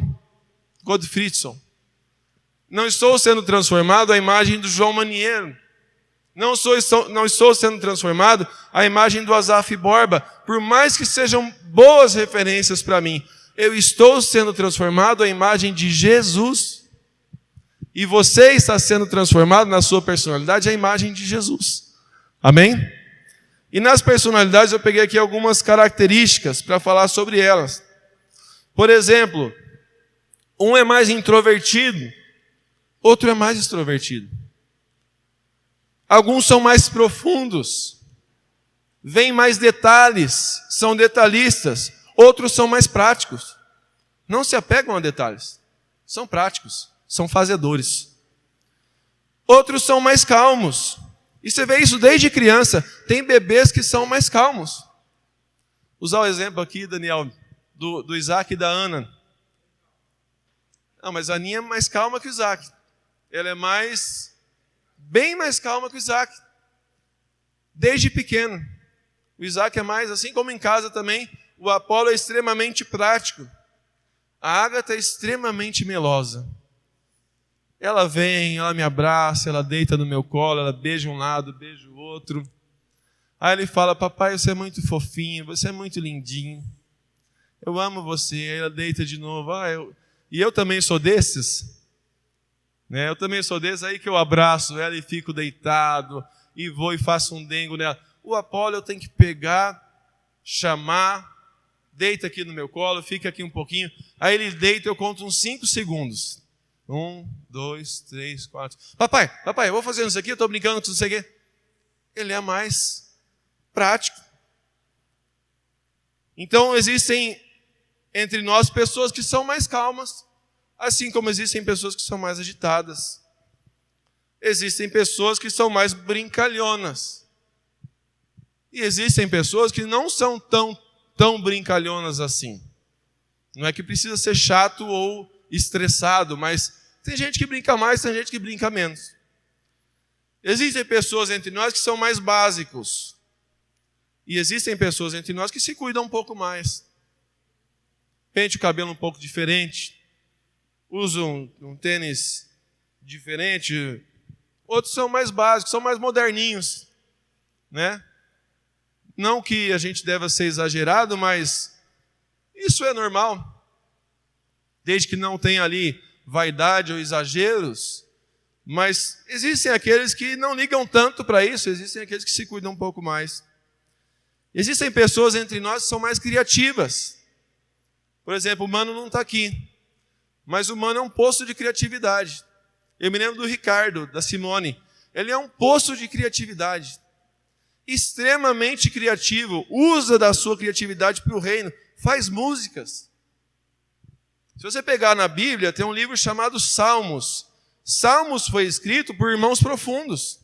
Speaker 2: Godfridson. Não estou sendo transformado à imagem do João Maniero. Não estou sendo transformado à imagem do Asaf Borba. Por mais que sejam boas referências para mim, eu estou sendo transformado à imagem de Jesus. E você está sendo transformado na sua personalidade à imagem de Jesus. Amém? E nas personalidades eu peguei aqui algumas características para falar sobre elas. Por exemplo, um é mais introvertido, outro é mais extrovertido. Alguns são mais profundos, veem mais detalhes, são detalhistas. Outros são mais práticos. Não se apegam a detalhes, são práticos. São fazedores. Outros são mais calmos. E você vê isso desde criança. Tem bebês que são mais calmos. Usar o exemplo aqui, Daniel, do Isaac e da Ana. Não, mas a Aninha é mais calma que o Isaac. Ela é bem mais calma que o Isaac. Desde pequeno. O Isaac é mais, assim como em casa também, o Apolo é extremamente prático. A Ágata é extremamente melosa. Ela vem, ela me abraça, ela deita no meu colo, ela beija um lado, beija o outro. Aí ele fala, papai, você é muito fofinho, você é muito lindinho. Eu amo você. Aí ela deita de novo. E eu também sou desses. Né? Eu também sou desses, aí que eu abraço ela e fico deitado, e vou e faço um dengo nela. O Apolo eu tenho que pegar, chamar, deita aqui no meu colo, fica aqui um pouquinho. Aí ele deita, eu conto uns 5 segundos. 1, 2, 3, 4. Papai, eu vou fazendo isso aqui, eu estou brincando com isso aqui. Ele é mais prático. Então existem entre nós pessoas que são mais calmas, assim como existem pessoas que são mais agitadas. Existem pessoas que são mais brincalhonas. E existem pessoas que não são tão brincalhonas assim. Não é que precisa ser chato ou estressado, mas tem gente que brinca mais, tem gente que brinca menos. Existem pessoas entre nós que são mais básicos. E existem pessoas entre nós que se cuidam um pouco mais. Pente o cabelo um pouco diferente. Usam um tênis diferente. Outros são mais básicos, são mais moderninhos. Né? Não que a gente deva ser exagerado, mas isso é normal. Desde que não tenha ali vaidade ou exageros, mas existem aqueles que não ligam tanto para isso, existem aqueles que se cuidam um pouco mais. Existem pessoas entre nós que são mais criativas. Por exemplo, o Mano não está aqui, mas o Mano é um poço de criatividade. Eu me lembro do Ricardo, da Simone. Ele é um poço de criatividade. Extremamente criativo, usa da sua criatividade para o reino, faz músicas. Se você pegar na Bíblia, tem um livro chamado Salmos. Salmos foi escrito por irmãos profundos.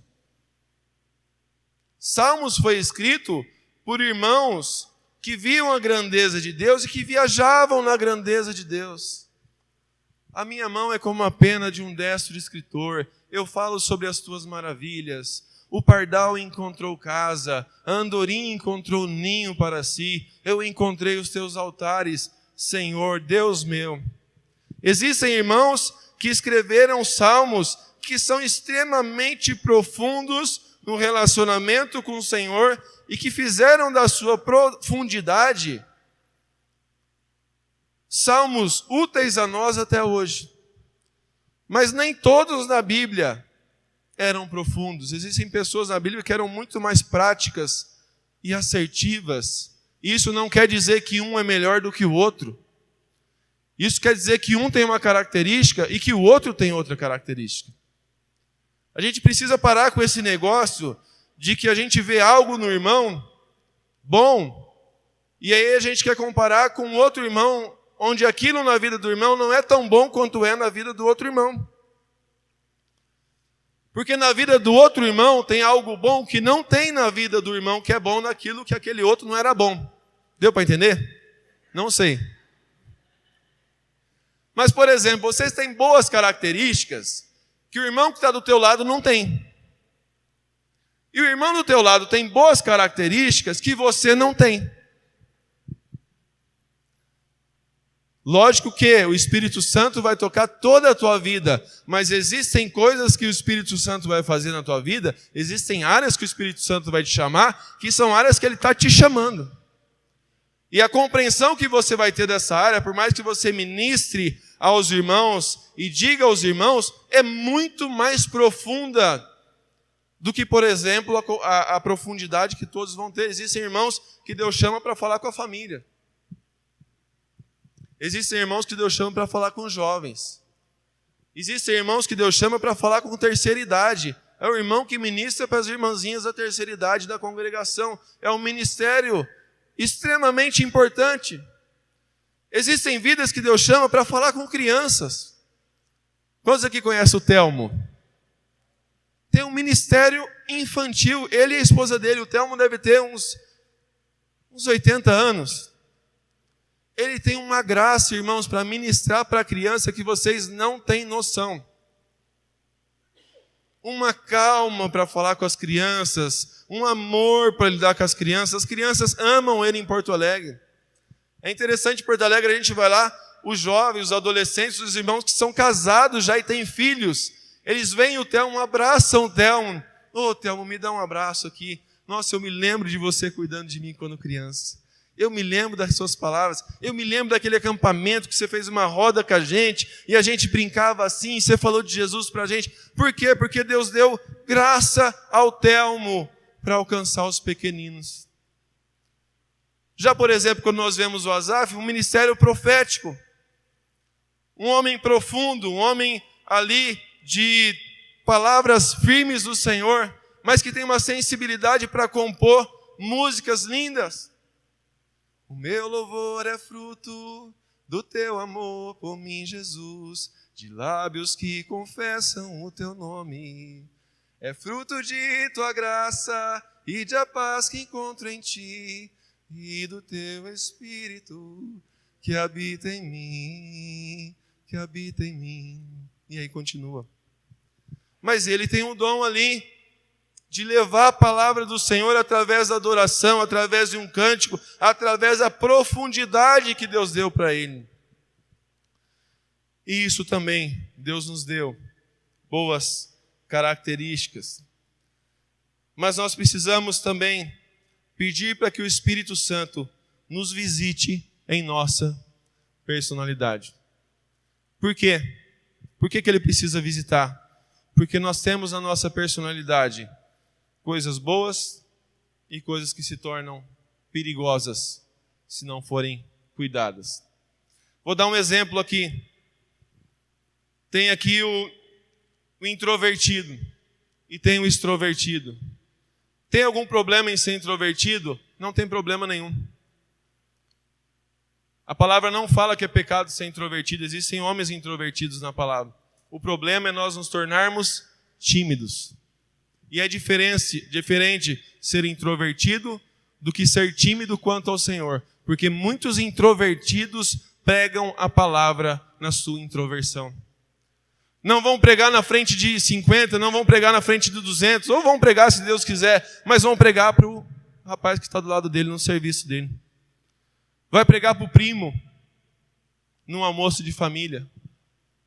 Speaker 2: Salmos foi escrito por irmãos que viam a grandeza de Deus e que viajavam na grandeza de Deus. A minha mão é como a pena de um destro escritor. Eu falo sobre as tuas maravilhas. O pardal encontrou casa, a andorinha encontrou ninho para si. Eu encontrei os teus altares. Senhor, Deus meu. Existem irmãos que escreveram salmos que são extremamente profundos no relacionamento com o Senhor e que fizeram da sua profundidade salmos úteis a nós até hoje. Mas nem todos na Bíblia eram profundos. Existem pessoas na Bíblia que eram muito mais práticas e assertivas. Isso não quer dizer que um é melhor do que o outro. Isso quer dizer que um tem uma característica e que o outro tem outra característica. A gente precisa parar com esse negócio de que a gente vê algo no irmão bom e aí a gente quer comparar com outro irmão onde aquilo na vida do irmão não é tão bom quanto é na vida do outro irmão. Porque na vida do outro irmão tem algo bom que não tem na vida do irmão que é bom naquilo que aquele outro não era bom. Deu para entender? Não sei. Mas, por exemplo, vocês têm boas características que o irmão que está do teu lado não tem. E o irmão do teu lado tem boas características que você não tem. Lógico que o Espírito Santo vai tocar toda a tua vida, mas existem coisas que o Espírito Santo vai fazer na tua vida, existem áreas que o Espírito Santo vai te chamar, que são áreas que ele está te chamando. E a compreensão que você vai ter dessa área, por mais que você ministre aos irmãos e diga aos irmãos, é muito mais profunda do que, por exemplo, a profundidade que todos vão ter. Existem irmãos que Deus chama para falar com a família. Existem irmãos que Deus chama para falar com os jovens. Existem irmãos que Deus chama para falar com terceira idade. É o irmão que ministra para as irmãzinhas da terceira idade da congregação. É um ministério extremamente importante. Existem vidas que Deus chama para falar com crianças. Quantos aqui conhecem o Telmo? Tem um ministério infantil. Ele e a esposa dele, o Telmo deve ter uns 80 anos. Ele tem uma graça, irmãos, para ministrar para a criança que vocês não têm noção. Uma calma para falar com as crianças, um amor para lidar com as crianças. As crianças amam ele em Porto Alegre. É interessante, em Porto Alegre, a gente vai lá, os jovens, os adolescentes, os irmãos que são casados já e têm filhos, eles veem o Telmo, abraçam o Telmo. Ô, Telmo, me dá um abraço aqui. Nossa, eu me lembro de você cuidando de mim quando criança. Eu me lembro das suas palavras, eu me lembro daquele acampamento que você fez uma roda com a gente, e a gente brincava assim, e você falou de Jesus para a gente. Por quê? Porque Deus deu graça ao Telmo para alcançar os pequeninos. Já, por exemplo, quando nós vemos o Asaf, um ministério profético, um homem profundo, um homem ali de palavras firmes do Senhor, mas que tem uma sensibilidade para compor músicas lindas. O meu louvor é fruto do teu amor por mim, Jesus, de lábios que confessam o teu nome. É fruto de tua graça e de a paz que encontro em ti e do teu Espírito que habita em mim, que habita em mim. E aí continua. Mas ele tem um dom ali de levar a palavra do Senhor através da adoração, através de um cântico, através da profundidade que Deus deu para ele. E isso também Deus nos deu, boas características. Mas nós precisamos também pedir para que o Espírito Santo nos visite em nossa personalidade. Por quê? Por que ele precisa visitar? Porque nós temos na nossa personalidade coisas boas e coisas que se tornam perigosas se não forem cuidadas. Vou dar um exemplo aqui. Tem aqui o introvertido e tem o extrovertido. Tem algum problema em ser introvertido? Não tem problema nenhum. A palavra não fala que é pecado ser introvertido. Existem homens introvertidos na palavra. O problema é nós nos tornarmos tímidos. E é diferente ser introvertido do que ser tímido quanto ao Senhor. Porque muitos introvertidos pregam a palavra na sua introversão. Não vão pregar na frente de 50, não vão pregar na frente de 200, ou vão pregar se Deus quiser, mas vão pregar para o rapaz que está do lado dele, no serviço dele. Vai pregar para o primo, num almoço de família.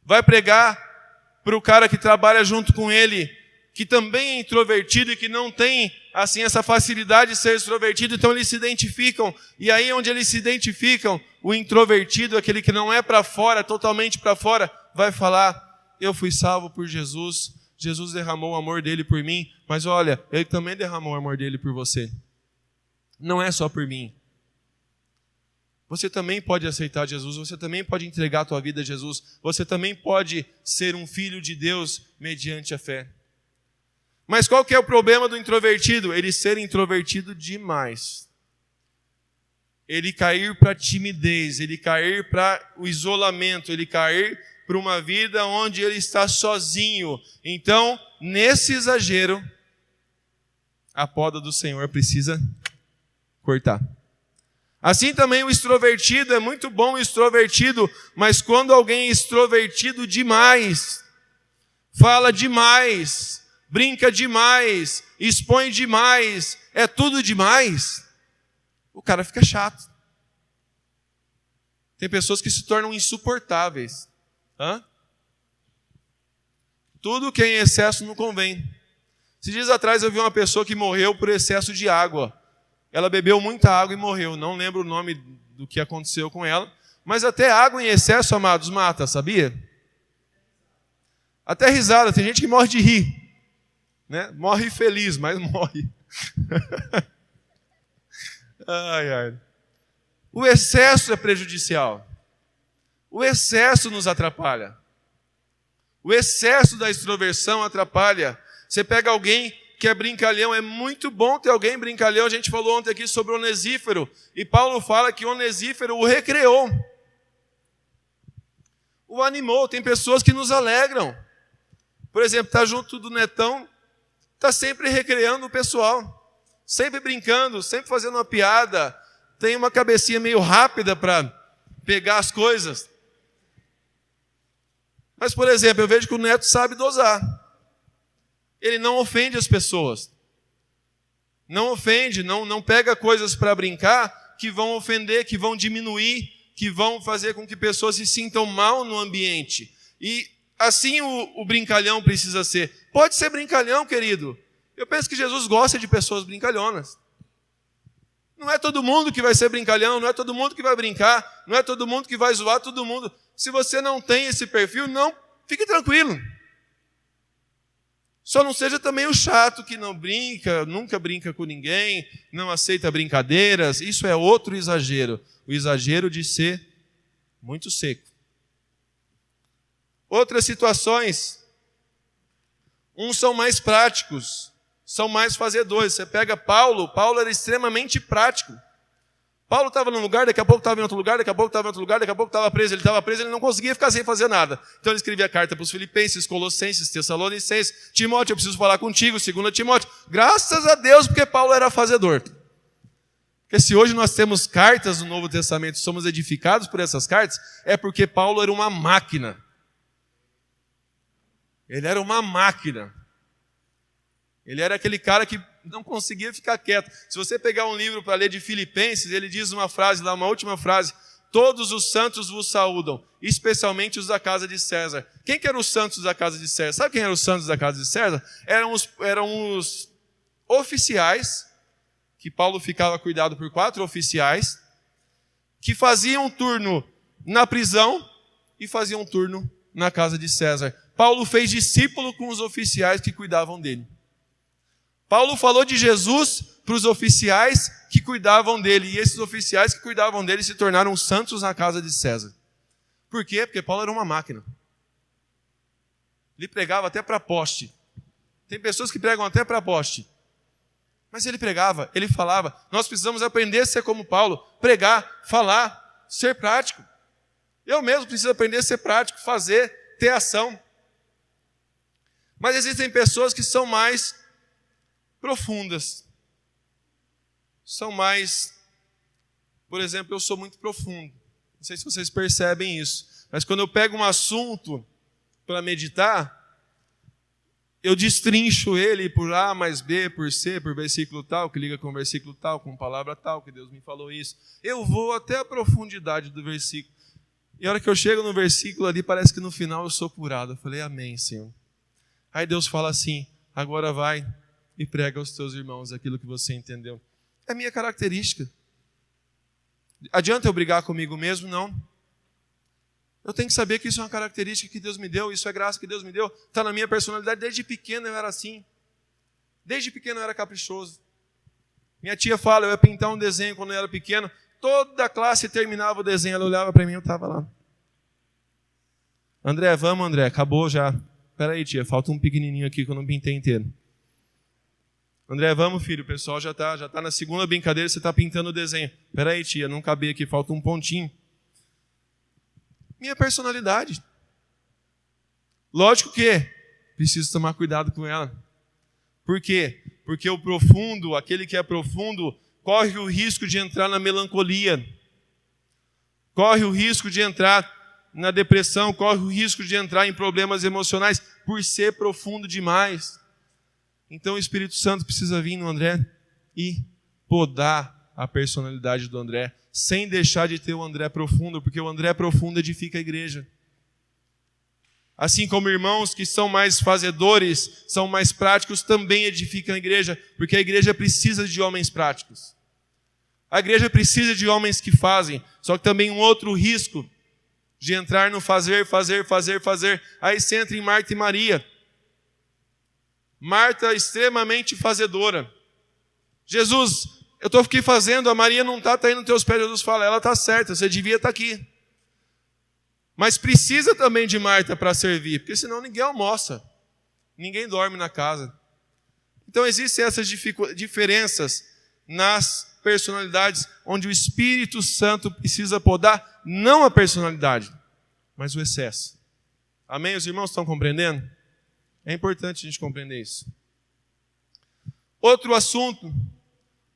Speaker 2: Vai pregar para o cara que trabalha junto com ele, que também é introvertido e que não tem assim essa facilidade de ser extrovertido, então eles se identificam. E aí onde eles se identificam, o introvertido, aquele que não é para fora, totalmente para fora, vai falar: eu fui salvo por Jesus, Jesus derramou o amor dele por mim, mas olha, ele também derramou o amor dele por você. Não é só por mim. Você também pode aceitar Jesus, você também pode entregar a tua vida a Jesus, você também pode ser um filho de Deus mediante a fé. Mas qual que é o problema do introvertido? Ele ser introvertido demais. Ele cair para a timidez, ele cair para o isolamento, ele cair para uma vida onde ele está sozinho. Então, nesse exagero, a poda do Senhor precisa cortar. Assim também o extrovertido, é muito bom o extrovertido, mas quando alguém é extrovertido demais, fala demais, brinca demais, expõe demais, é tudo demais, o cara fica chato. Tem pessoas que se tornam insuportáveis. Tudo que é em excesso não convém. Esses dias atrás eu vi uma pessoa que morreu por excesso de água. Ela bebeu muita água e morreu. Não lembro o nome do que aconteceu com ela. Mas até água em excesso, amados, mata, sabia? Até risada. Tem gente que morre de rir. Né? Morre feliz, mas morre. Ai, ai. O excesso é prejudicial. O excesso nos atrapalha. O excesso da extroversão atrapalha. Você pega alguém que é brincalhão, é muito bom ter alguém brincalhão. A gente falou ontem aqui sobre Onesífero, e Paulo fala que Onesífero o recreou, o animou. Tem pessoas que nos alegram. Por exemplo, está junto do netão, está sempre recreando o pessoal, sempre brincando, sempre fazendo uma piada, tem uma cabecinha meio rápida para pegar as coisas. Mas, por exemplo, eu vejo que o neto sabe dosar. Ele não ofende as pessoas. Não ofende, não pega coisas para brincar que vão ofender, que vão diminuir, que vão fazer com que pessoas se sintam mal no ambiente. E assim o brincalhão precisa ser. Pode ser brincalhão, querido. Eu penso que Jesus gosta de pessoas brincalhonas. Não é todo mundo que vai ser brincalhão, não é todo mundo que vai brincar, não é todo mundo que vai zoar todo mundo. Se você não tem esse perfil, não, fique tranquilo. Só não seja também o chato que não brinca, nunca brinca com ninguém, não aceita brincadeiras. Isso é outro exagero. O exagero de ser muito seco. Outras situações. Uns são mais práticos, são mais fazedores. Você pega Paulo era extremamente prático. Paulo estava num lugar, daqui a pouco estava em outro lugar, daqui a pouco estava em outro lugar, daqui a pouco estava preso. Ele estava preso, ele não conseguia ficar sem fazer nada. Então ele escrevia carta para os Filipenses, Colossenses, Tessalonicenses, Timóteo, eu preciso falar contigo, 2 Timóteo. Graças a Deus, porque Paulo era fazedor. Porque se hoje nós temos cartas do Novo Testamento, somos edificados por essas cartas, é porque Paulo era uma máquina. Ele era uma máquina. Ele era aquele cara que não conseguia ficar quieto. Se você pegar um livro para ler de Filipenses, ele diz uma frase lá, uma última frase: todos os santos vos saúdam, especialmente os da casa de César. Quem que eram os santos da casa de César? Sabe quem eram os santos da casa de César? Eram os oficiais, que Paulo ficava cuidado por 4 oficiais, que faziam um turno na prisão e faziam um turno na casa de César. Paulo fez discípulo com os oficiais que cuidavam dele. Paulo falou de Jesus para os oficiais que cuidavam dele. E esses oficiais que cuidavam dele se tornaram santos na casa de César. Por quê? Porque Paulo era uma máquina. Ele pregava até para poste. Tem pessoas que pregam até para poste. Mas ele pregava, ele falava. Nós precisamos aprender a ser como Paulo. Pregar, falar, ser prático. Eu mesmo preciso aprender a ser prático, fazer, ter ação. Mas existem pessoas que são mais profundas. São mais... Por exemplo, eu sou muito profundo. Não sei se vocês percebem isso. Mas quando eu pego um assunto para meditar, eu destrincho ele por A mais B, por C, por versículo tal, que liga com versículo tal, com palavra tal, que Deus me falou isso. Eu vou até a profundidade do versículo. E a hora que eu chego no versículo ali, parece que no final eu sou curado. Eu falei, amém, Senhor. Aí Deus fala assim, agora vai e prega aos teus irmãos aquilo que você entendeu. É minha característica. Adianta eu brigar comigo mesmo? Não. Eu tenho que saber que isso é uma característica que Deus me deu, isso é graça que Deus me deu. Está na minha personalidade, desde pequeno eu era assim. Desde pequeno eu era caprichoso. Minha tia fala, eu ia pintar um desenho quando eu era pequeno, toda a classe terminava o desenho, ela olhava para mim e eu estava lá. André, vamos André, acabou já. Espera aí tia, falta um pequenininho aqui que eu não pintei inteiro. André, vamos filho, o pessoal já tá na segunda brincadeira, você está pintando o desenho. Espera aí tia, não cabia aqui, falta um pontinho. Minha personalidade. Lógico que preciso tomar cuidado com ela. Por quê? Porque o profundo, aquele que é profundo, corre o risco de entrar na melancolia. Corre o risco de entrar na depressão, corre o risco de entrar em problemas emocionais por ser profundo demais. Então o Espírito Santo precisa vir no André e podar a personalidade do André, sem deixar de ter o André profundo, porque o André profundo edifica a igreja. Assim como irmãos que são mais fazedores, são mais práticos, também edificam a igreja, porque a igreja precisa de homens práticos. A igreja precisa de homens que fazem, só que também um outro risco de entrar no fazer. Aí você entra em Marta e Maria. Marta extremamente fazedora. Jesus, eu estou aqui fazendo, a Maria não está indo nos teus pés. Jesus fala, ela está certa, você devia estar aqui. Mas precisa também de Marta para servir, porque senão ninguém almoça, ninguém dorme na casa. Então existem essas diferenças nas personalidades, onde o Espírito Santo precisa podar, não a personalidade, mas o excesso. Amém? Os irmãos estão compreendendo? É importante a gente compreender isso. Outro assunto,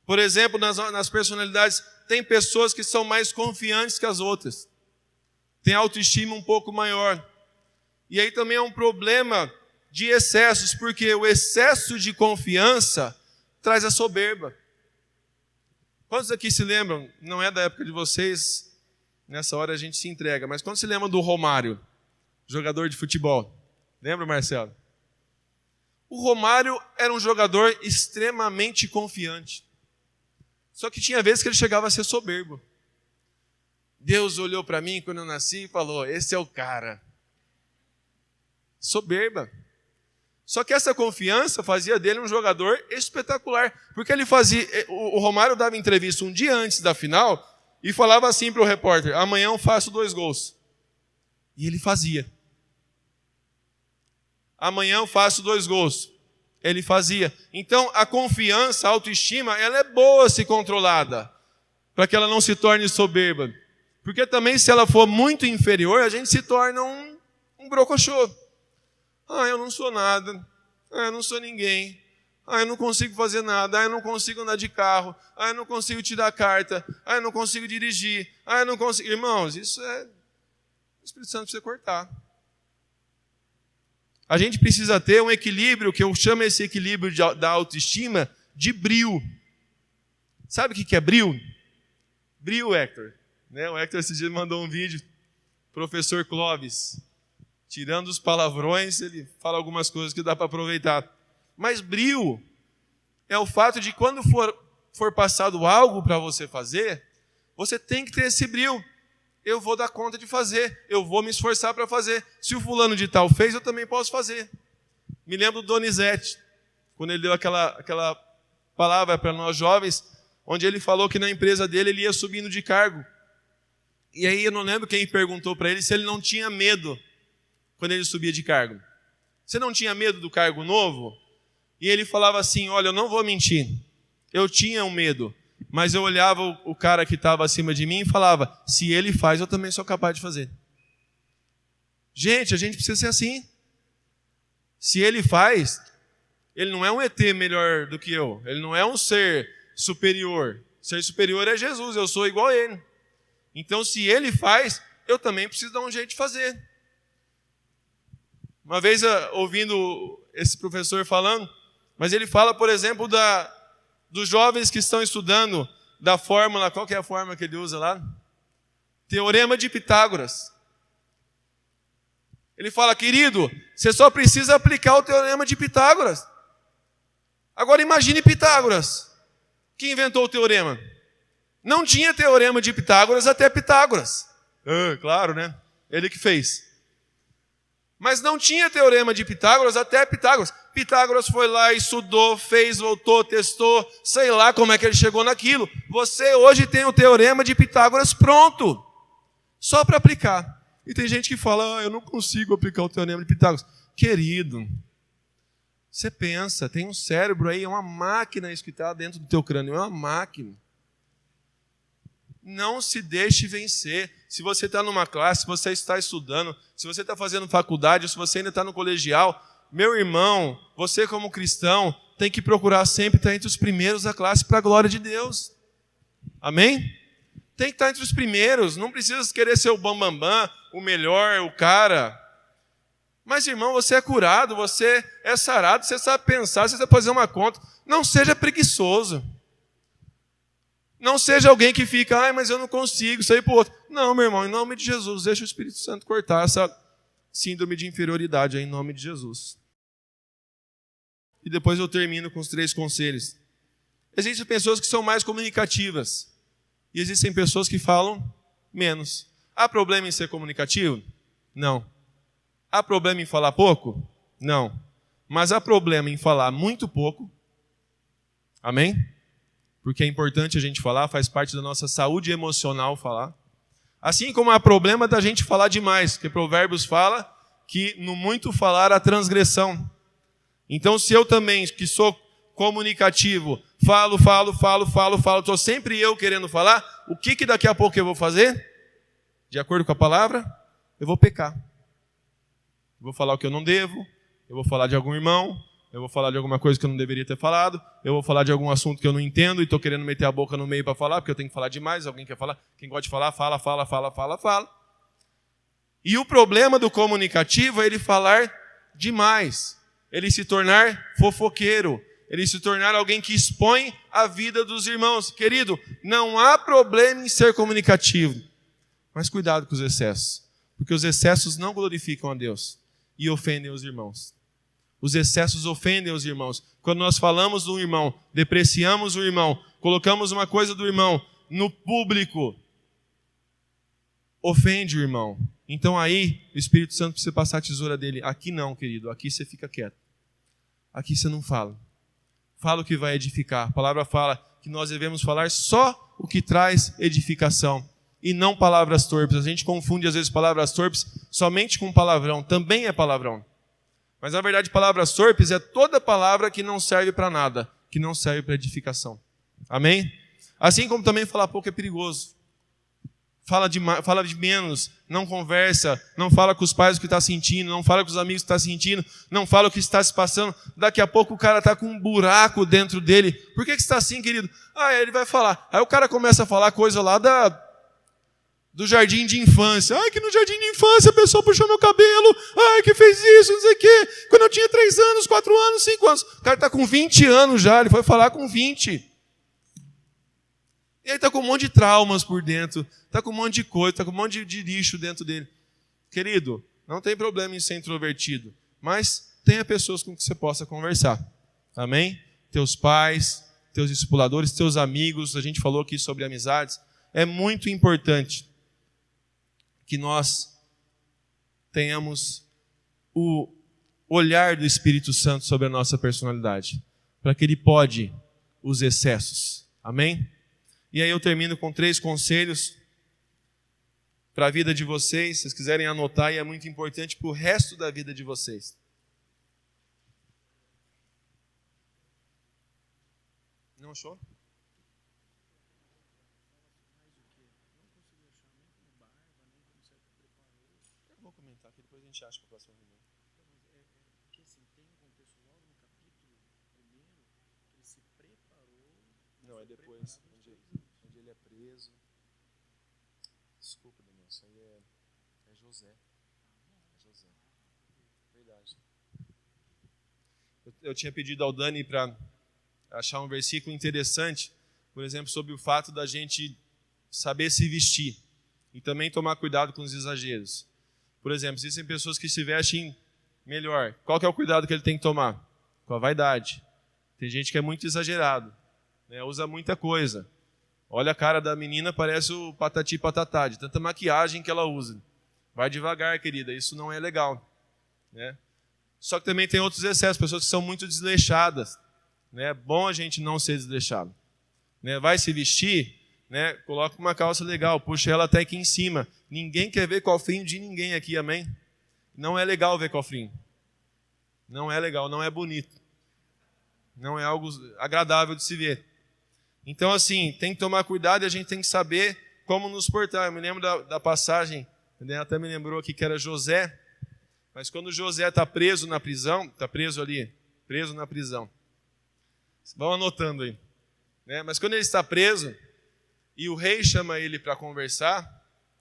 Speaker 2: por exemplo, nas personalidades, tem pessoas que são mais confiantes que as outras. Tem autoestima um pouco maior. E aí também é um problema de excessos, porque o excesso de confiança traz a soberba. Quantos aqui se lembram, não é da época de vocês, nessa hora a gente se entrega, mas quando se lembra do Romário, jogador de futebol? Lembra, Marcelo? O Romário era um jogador extremamente confiante. Só que tinha vezes que ele chegava a ser soberbo. Deus olhou para mim quando eu nasci e falou, esse é o cara. Soberba. Só que essa confiança fazia dele um jogador espetacular. Porque ele fazia. O Romário dava entrevista um dia antes da final e falava assim para o repórter, amanhã eu faço 2 gols. E ele fazia. Amanhã eu faço 2 gols. Ele fazia. Então, a confiança, a autoestima, ela é boa se controlada, para que ela não se torne soberba. Porque também, se ela for muito inferior, a gente se torna um brocochô. Eu não sou nada. Eu não sou ninguém. Eu não consigo fazer nada. Eu não consigo andar de carro. Eu não consigo tirar carta. Eu não consigo dirigir. Eu não consigo... Irmãos, isso é... O Espírito Santo precisa cortar. A gente precisa ter um equilíbrio, que eu chamo esse equilíbrio da autoestima de brio. Sabe o que é brio? Brio, Hector. O Hector esse dia mandou um vídeo, professor Clóvis, tirando os palavrões, ele fala algumas coisas que dá para aproveitar. Mas brio é o fato de quando for passado algo para você fazer, você tem que ter esse brio. Eu vou dar conta de fazer, eu vou me esforçar para fazer. Se o fulano de tal fez, eu também posso fazer. Me lembro do Donizete, quando ele deu aquela palavra para nós jovens, onde ele falou que na empresa dele ele ia subindo de cargo. E aí eu não lembro quem perguntou para ele se ele não tinha medo quando ele subia de cargo. Você não tinha medo do cargo novo? E ele falava assim, olha, eu não vou mentir, eu tinha um medo, mas eu olhava o cara que estava acima de mim e falava, se ele faz, eu também sou capaz de fazer. Gente, a gente precisa ser assim. Se ele faz, ele não é um ET melhor do que eu, ele não é um ser superior. Ser superior é Jesus, eu sou igual a ele. Então, se ele faz, eu também preciso dar um jeito de fazer. Uma vez, ouvindo esse professor falando, mas ele fala, por exemplo, dos jovens que estão estudando da fórmula, qual que é a fórmula que ele usa lá? Teorema de Pitágoras. Ele fala, querido, você só precisa aplicar o Teorema de Pitágoras. Agora imagine Pitágoras. Quem inventou o teorema? Não tinha Teorema de Pitágoras até Pitágoras. Claro, né? Ele que fez. Mas não tinha Teorema de Pitágoras até Pitágoras. Pitágoras foi lá, estudou, fez, voltou, testou, sei lá como é que ele chegou naquilo. Você hoje tem o Teorema de Pitágoras pronto, só para aplicar. E tem gente que fala, eu não consigo aplicar o Teorema de Pitágoras. Querido, você pensa, tem um cérebro aí, é uma máquina isso que está dentro do teu crânio, é uma máquina. Não se deixe vencer. Se você está numa classe, se você está estudando, se você está fazendo faculdade, se você ainda está no colegial, meu irmão, você como cristão, tem que procurar sempre estar entre os primeiros da classe para a glória de Deus. Amém? Tem que estar entre os primeiros, não precisa querer ser o bambambam, o melhor, o cara. Mas, irmão, você é curado, você é sarado, você sabe pensar, você sabe fazer uma conta. Não seja preguiçoso. Não seja alguém que fica, mas eu não consigo sair para o outro. Não, meu irmão, em nome de Jesus, deixa o Espírito Santo cortar essa síndrome de inferioridade aí, em nome de Jesus. E depois eu termino com os 3 conselhos. Existem pessoas que são mais comunicativas. E existem pessoas que falam menos. Há problema em ser comunicativo? Não. Há problema em falar pouco? Não. Mas há problema em falar muito pouco. Amém? Porque é importante a gente falar, faz parte da nossa saúde emocional falar. Assim como há problema da gente falar demais, porque Provérbios fala que no muito falar há transgressão. Então, se eu também, que sou comunicativo, falo, estou sempre eu querendo falar, o que daqui a pouco eu vou fazer? De acordo com a palavra, eu vou pecar. Eu vou falar o que eu não devo, eu vou falar de algum irmão, eu vou falar de alguma coisa que eu não deveria ter falado, eu vou falar de algum assunto que eu não entendo e estou querendo meter a boca no meio para falar, porque eu tenho que falar demais, alguém quer falar, quem gosta de falar, fala. E o problema do comunicativo é ele falar demais, ele se tornar fofoqueiro, ele se tornar alguém que expõe a vida dos irmãos. Querido, não há problema em ser comunicativo, mas cuidado com os excessos, porque os excessos não glorificam a Deus e ofendem os irmãos. Os excessos ofendem os irmãos. Quando nós falamos do irmão, depreciamos o irmão, colocamos uma coisa do irmão no público, ofende o irmão. Então aí o Espírito Santo precisa passar a tesoura dele. Aqui não, querido, aqui você fica quieto. Aqui você não fala. Fala o que vai edificar. A palavra fala que nós devemos falar só o que traz edificação e não palavras torpes. A gente confunde às vezes palavras torpes somente com palavrão. Também é palavrão. Mas na verdade palavras torpes é toda palavra que não serve para nada, que não serve para edificação. Amém? Assim como também falar pouco é perigoso. Fala de menos, não conversa, não fala com os pais o que está sentindo, não fala com os amigos o que está sentindo, não fala o que está se passando. Daqui a pouco o cara está com um buraco dentro dele. Por que você está assim, querido? Ele vai falar. Aí o cara começa a falar coisa lá do jardim de infância. Que no jardim de infância a pessoa puxou meu cabelo. Que fez isso, não sei o quê. Quando eu tinha 3 anos, 4 anos, 5 anos. O cara está com 20 anos já, ele foi falar com 20. E aí está com um monte de traumas por dentro, está com um monte de coisa, está com um monte de lixo dentro dele. Querido, não tem problema em ser introvertido, mas tenha pessoas com que você possa conversar. Amém? Teus pais, teus discipuladores, teus amigos, a gente falou aqui sobre amizades. É muito importante que nós tenhamos o olhar do Espírito Santo sobre a nossa personalidade, para que ele pode os excessos. Amém? E aí eu termino com 3 conselhos para a vida de vocês, se vocês quiserem anotar, e é muito importante para o resto da vida de vocês. Não achou? Eu vou comentar aqui, depois a gente acha para a próxima reunião.
Speaker 5: Porque assim, tem um contexto logo no capítulo 1, que ele se preparou.
Speaker 2: Não, é depois, onde ele é preso. Desculpa, Daniel, isso aí é José. É José. Verdade. Eu tinha pedido ao Dani para achar um versículo interessante, por exemplo, sobre o fato da gente saber se vestir. E também tomar cuidado com os exageros. Por exemplo, existem pessoas que se vestem melhor. Qual que é o cuidado que ele tem que tomar? Com a vaidade. Tem gente que é muito exagerado, né? Usa muita coisa. Olha a cara da menina, parece o patati patatá, de tanta maquiagem que ela usa. Vai devagar, querida, isso não é legal, né? Só que também tem outros excessos, pessoas que são muito desleixadas, né? É bom a gente não ser desleixado, né? Vai se vestir, né? Coloca uma calça legal, puxa ela até aqui em cima. Ninguém quer ver cofrinho de ninguém aqui, amém? Não é legal ver cofrinho. Não é legal, não é bonito. Não é algo agradável de se ver. Então, assim, tem que tomar cuidado e a gente tem que saber como nos portar. Eu me lembro da passagem, até me lembrou aqui que era José, mas quando José está preso na prisão, está preso ali, preso na prisão. Vão anotando aí, né? Mas quando ele está preso e o rei chama ele para conversar,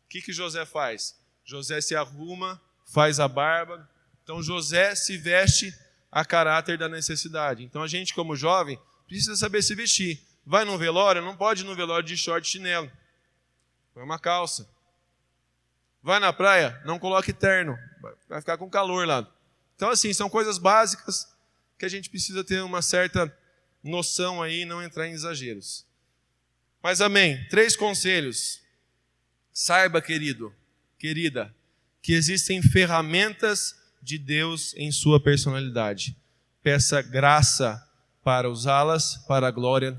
Speaker 2: o que José faz? José se arruma, faz a barba. Então José se veste a caráter da necessidade. Então a gente, como jovem, precisa saber se vestir. Vai num velório, não pode ir no velório de short e chinelo. Põe uma calça. Vai na praia, não coloque terno. Vai ficar com calor lá. Então, assim, são coisas básicas que a gente precisa ter uma certa noção aí e não entrar em exageros. Mas amém. 3 conselhos. Saiba, querido, querida, que existem ferramentas de Deus em sua personalidade. Peça graça para usá-las para a glória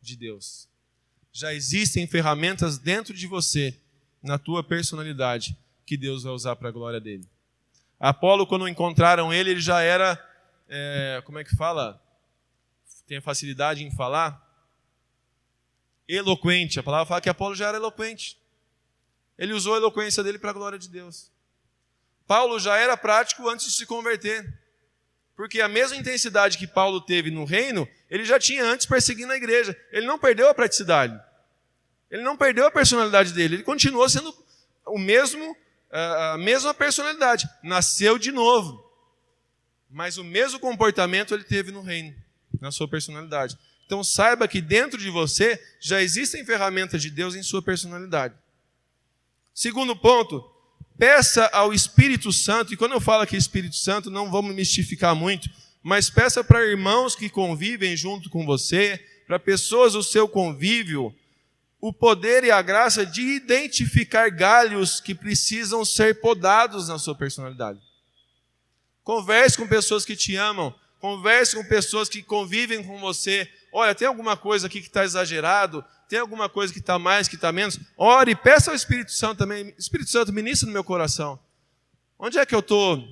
Speaker 2: de Deus. Já existem ferramentas dentro de você, na tua personalidade, que Deus vai usar para a glória dele. Apolo, quando encontraram ele, ele já era, como é que fala? Tem facilidade em falar? Eloquente. A palavra fala que Apolo já era eloquente. Ele usou a eloquência dele para a glória de Deus. Paulo já era prático antes de se converter. Porque a mesma intensidade que Paulo teve no reino, ele já tinha antes perseguindo a igreja. Ele não perdeu a praticidade. Ele não perdeu a personalidade dele. Ele continuou sendo a mesma personalidade. Nasceu de novo. Mas o mesmo comportamento ele teve no reino, na sua personalidade. Então saiba que dentro de você já existem ferramentas de Deus em sua personalidade. Segundo ponto, peça ao Espírito Santo, e quando eu falo aqui Espírito Santo, não vamos mistificar muito, mas peça para irmãos que convivem junto com você, para pessoas do seu convívio, o poder e a graça de identificar galhos que precisam ser podados na sua personalidade. Converse com pessoas que te amam, converse com pessoas que convivem com você. Olha, tem alguma coisa aqui que está exagerado? Tem alguma coisa que está mais, que está menos? Ore, peça ao Espírito Santo também. Espírito Santo, ministra no meu coração. Onde é que eu estou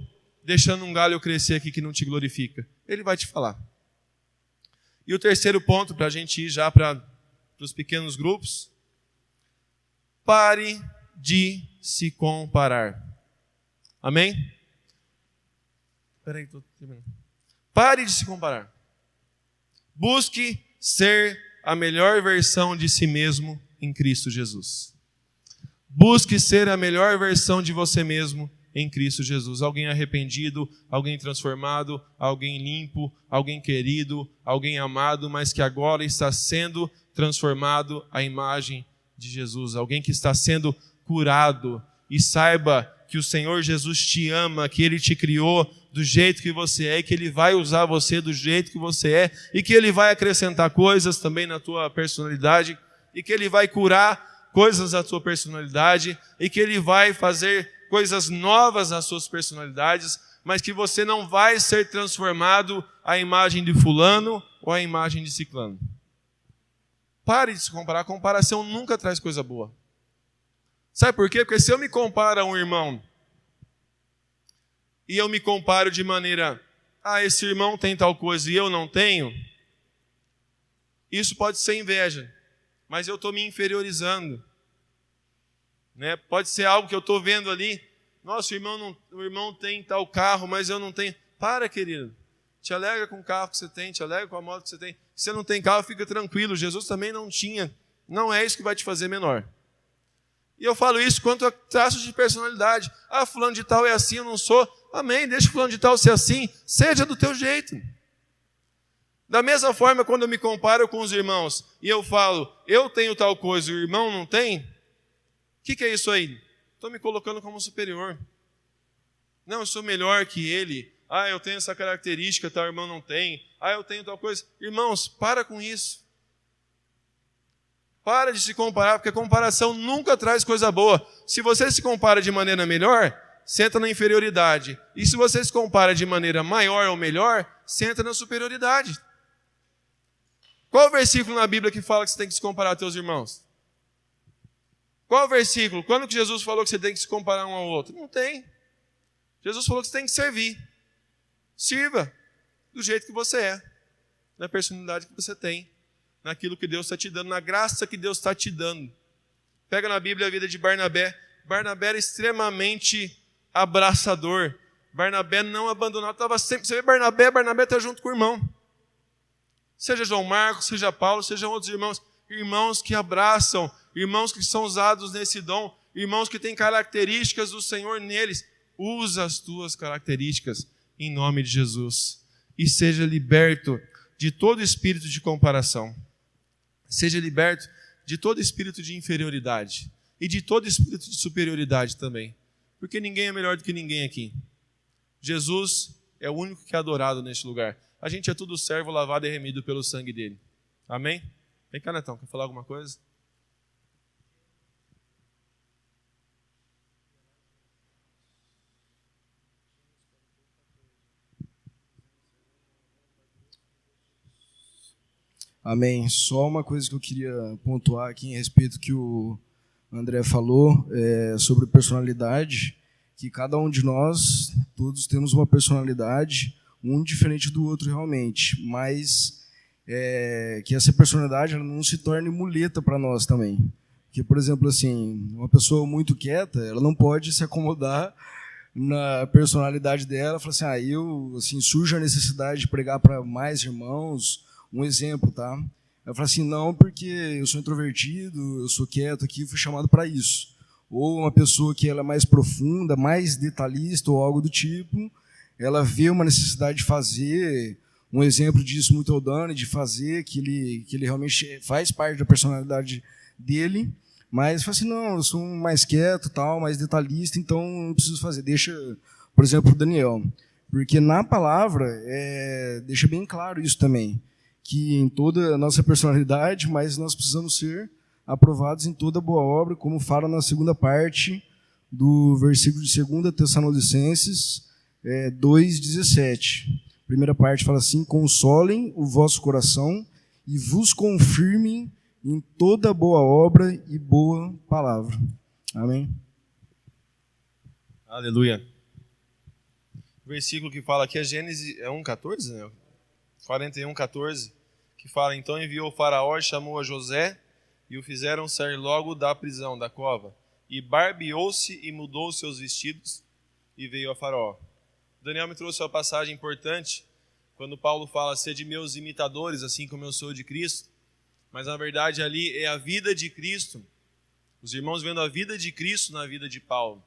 Speaker 2: deixando um galho crescer aqui que não te glorifica? Ele vai te falar. E o terceiro ponto, para a gente ir já para os pequenos grupos. Pare de se comparar. Amém? Espera aí, estou terminando. Pare de se comparar. Busque ser a melhor versão de si mesmo em Cristo Jesus. Busque ser a melhor versão de você mesmo em Cristo Jesus. Alguém arrependido, alguém transformado, alguém limpo, alguém querido, alguém amado, mas que agora está sendo transformado à imagem de Jesus. Alguém que está sendo curado. E saiba que o Senhor Jesus te ama, que Ele te criou do jeito que você é, e que Ele vai usar você do jeito que você é, e que Ele vai acrescentar coisas também na tua personalidade, e que Ele vai curar coisas da tua personalidade, e que Ele vai fazer coisas novas nas suas personalidades, mas que você não vai ser transformado à imagem de fulano ou à imagem de ciclano. Pare de se comparar. A comparação nunca traz coisa boa. Sabe por quê? Porque se eu me comparo a um irmão e eu me comparo de maneira, esse irmão tem tal coisa e eu não tenho, isso pode ser inveja, mas eu estou me inferiorizando. Né? Pode ser algo que eu estou vendo ali, nossa, o irmão tem tal carro, mas eu não tenho. Para, querido, te alegra com o carro que você tem, te alegra com a moto que você tem. Se você não tem carro, fica tranquilo, Jesus também não tinha. Não é isso que vai te fazer menor. E eu falo isso quanto a traços de personalidade. Fulano de tal é assim, eu não sou. Amém, deixa fulano de tal ser assim. Seja do teu jeito. Da mesma forma, quando eu me comparo com os irmãos e eu falo, eu tenho tal coisa e o irmão não tem, que é isso aí? Estou me colocando como superior. Não, eu sou melhor que ele. Ah, eu tenho essa característica, tal irmão não tem. Ah, eu tenho tal coisa. Irmãos, para com isso. Para de se comparar, porque a comparação nunca traz coisa boa. Se você se compara de maneira melhor, senta na inferioridade. E se você se compara de maneira maior ou melhor, senta na superioridade. Qual o versículo na Bíblia que fala que você tem que se comparar aos teus irmãos? Qual o versículo? Quando que Jesus falou que você tem que se comparar um ao outro? Não tem. Jesus falou que você tem que servir. Sirva do jeito que você é, na personalidade que você tem, naquilo que Deus está te dando, na graça que Deus está te dando. Pega na Bíblia a vida de Barnabé. Barnabé era extremamente abraçador. Barnabé não abandonava, estava sempre. Você vê Barnabé está junto com o irmão. Seja João Marcos, seja Paulo, sejam outros irmãos. Irmãos que abraçam, irmãos que são usados nesse dom, irmãos que têm características do Senhor neles. Usa as tuas características em nome de Jesus. E seja liberto de todo espírito de comparação. Seja liberto de todo espírito de inferioridade. E de todo espírito de superioridade também. Porque ninguém é melhor do que ninguém aqui. Jesus é o único que é adorado neste lugar. A gente é tudo servo, lavado e remido pelo sangue dele. Amém? Vem cá, Netão, quer falar alguma coisa?
Speaker 6: Amém. Só uma coisa que eu queria pontuar aqui em respeito do que o André falou sobre personalidade, que cada um de nós, todos temos uma personalidade, um diferente do outro realmente, mas que essa personalidade ela não se torne muleta para nós também. Porque, por exemplo, assim, uma pessoa muito quieta, ela não pode se acomodar na personalidade dela, falar assim, surge a necessidade de pregar para mais irmãos. Um exemplo, tá? Eu falo assim, não, porque eu sou introvertido, eu sou quieto aqui, fui chamado para isso. Ou uma pessoa que ela é mais profunda, mais detalhista ou algo do tipo, ela vê uma necessidade de fazer, um exemplo disso muito é o Dani, de fazer, que ele realmente faz parte da personalidade dele, mas fala assim, não, eu sou mais quieto, tal, mais detalhista, então não preciso fazer. Deixa, por exemplo, o Daniel. Porque na palavra, deixa bem claro isso também, que em toda a nossa personalidade, mas nós precisamos ser aprovados em toda boa obra, como fala na segunda parte do versículo de 2 Tessalonicenses 2,17. Primeira parte fala assim, consolem o vosso coração e vos confirmem em toda boa obra e boa palavra. Amém?
Speaker 2: Aleluia. O versículo que fala aqui é Gênesis 1,14, né? 41,14, que fala, então enviou o faraó e chamou a José e o fizeram sair logo da prisão, da cova. E barbeou-se e mudou os seus vestidos e veio a faraó. Daniel me trouxe uma passagem importante, quando Paulo fala, sede meus imitadores, assim como eu sou de Cristo. Mas na verdade ali é a vida de Cristo. Os irmãos vendo a vida de Cristo na vida de Paulo.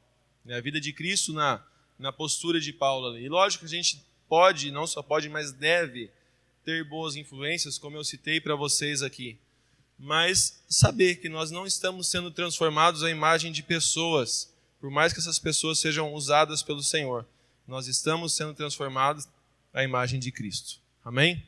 Speaker 2: A vida de Cristo na postura de Paulo. E lógico que a gente pode, não só pode, mas deve ter boas influências, como eu citei para vocês aqui. Mas saber que nós não estamos sendo transformados à imagem de pessoas, por mais que essas pessoas sejam usadas pelo Senhor. Nós estamos sendo transformados à imagem de Cristo. Amém?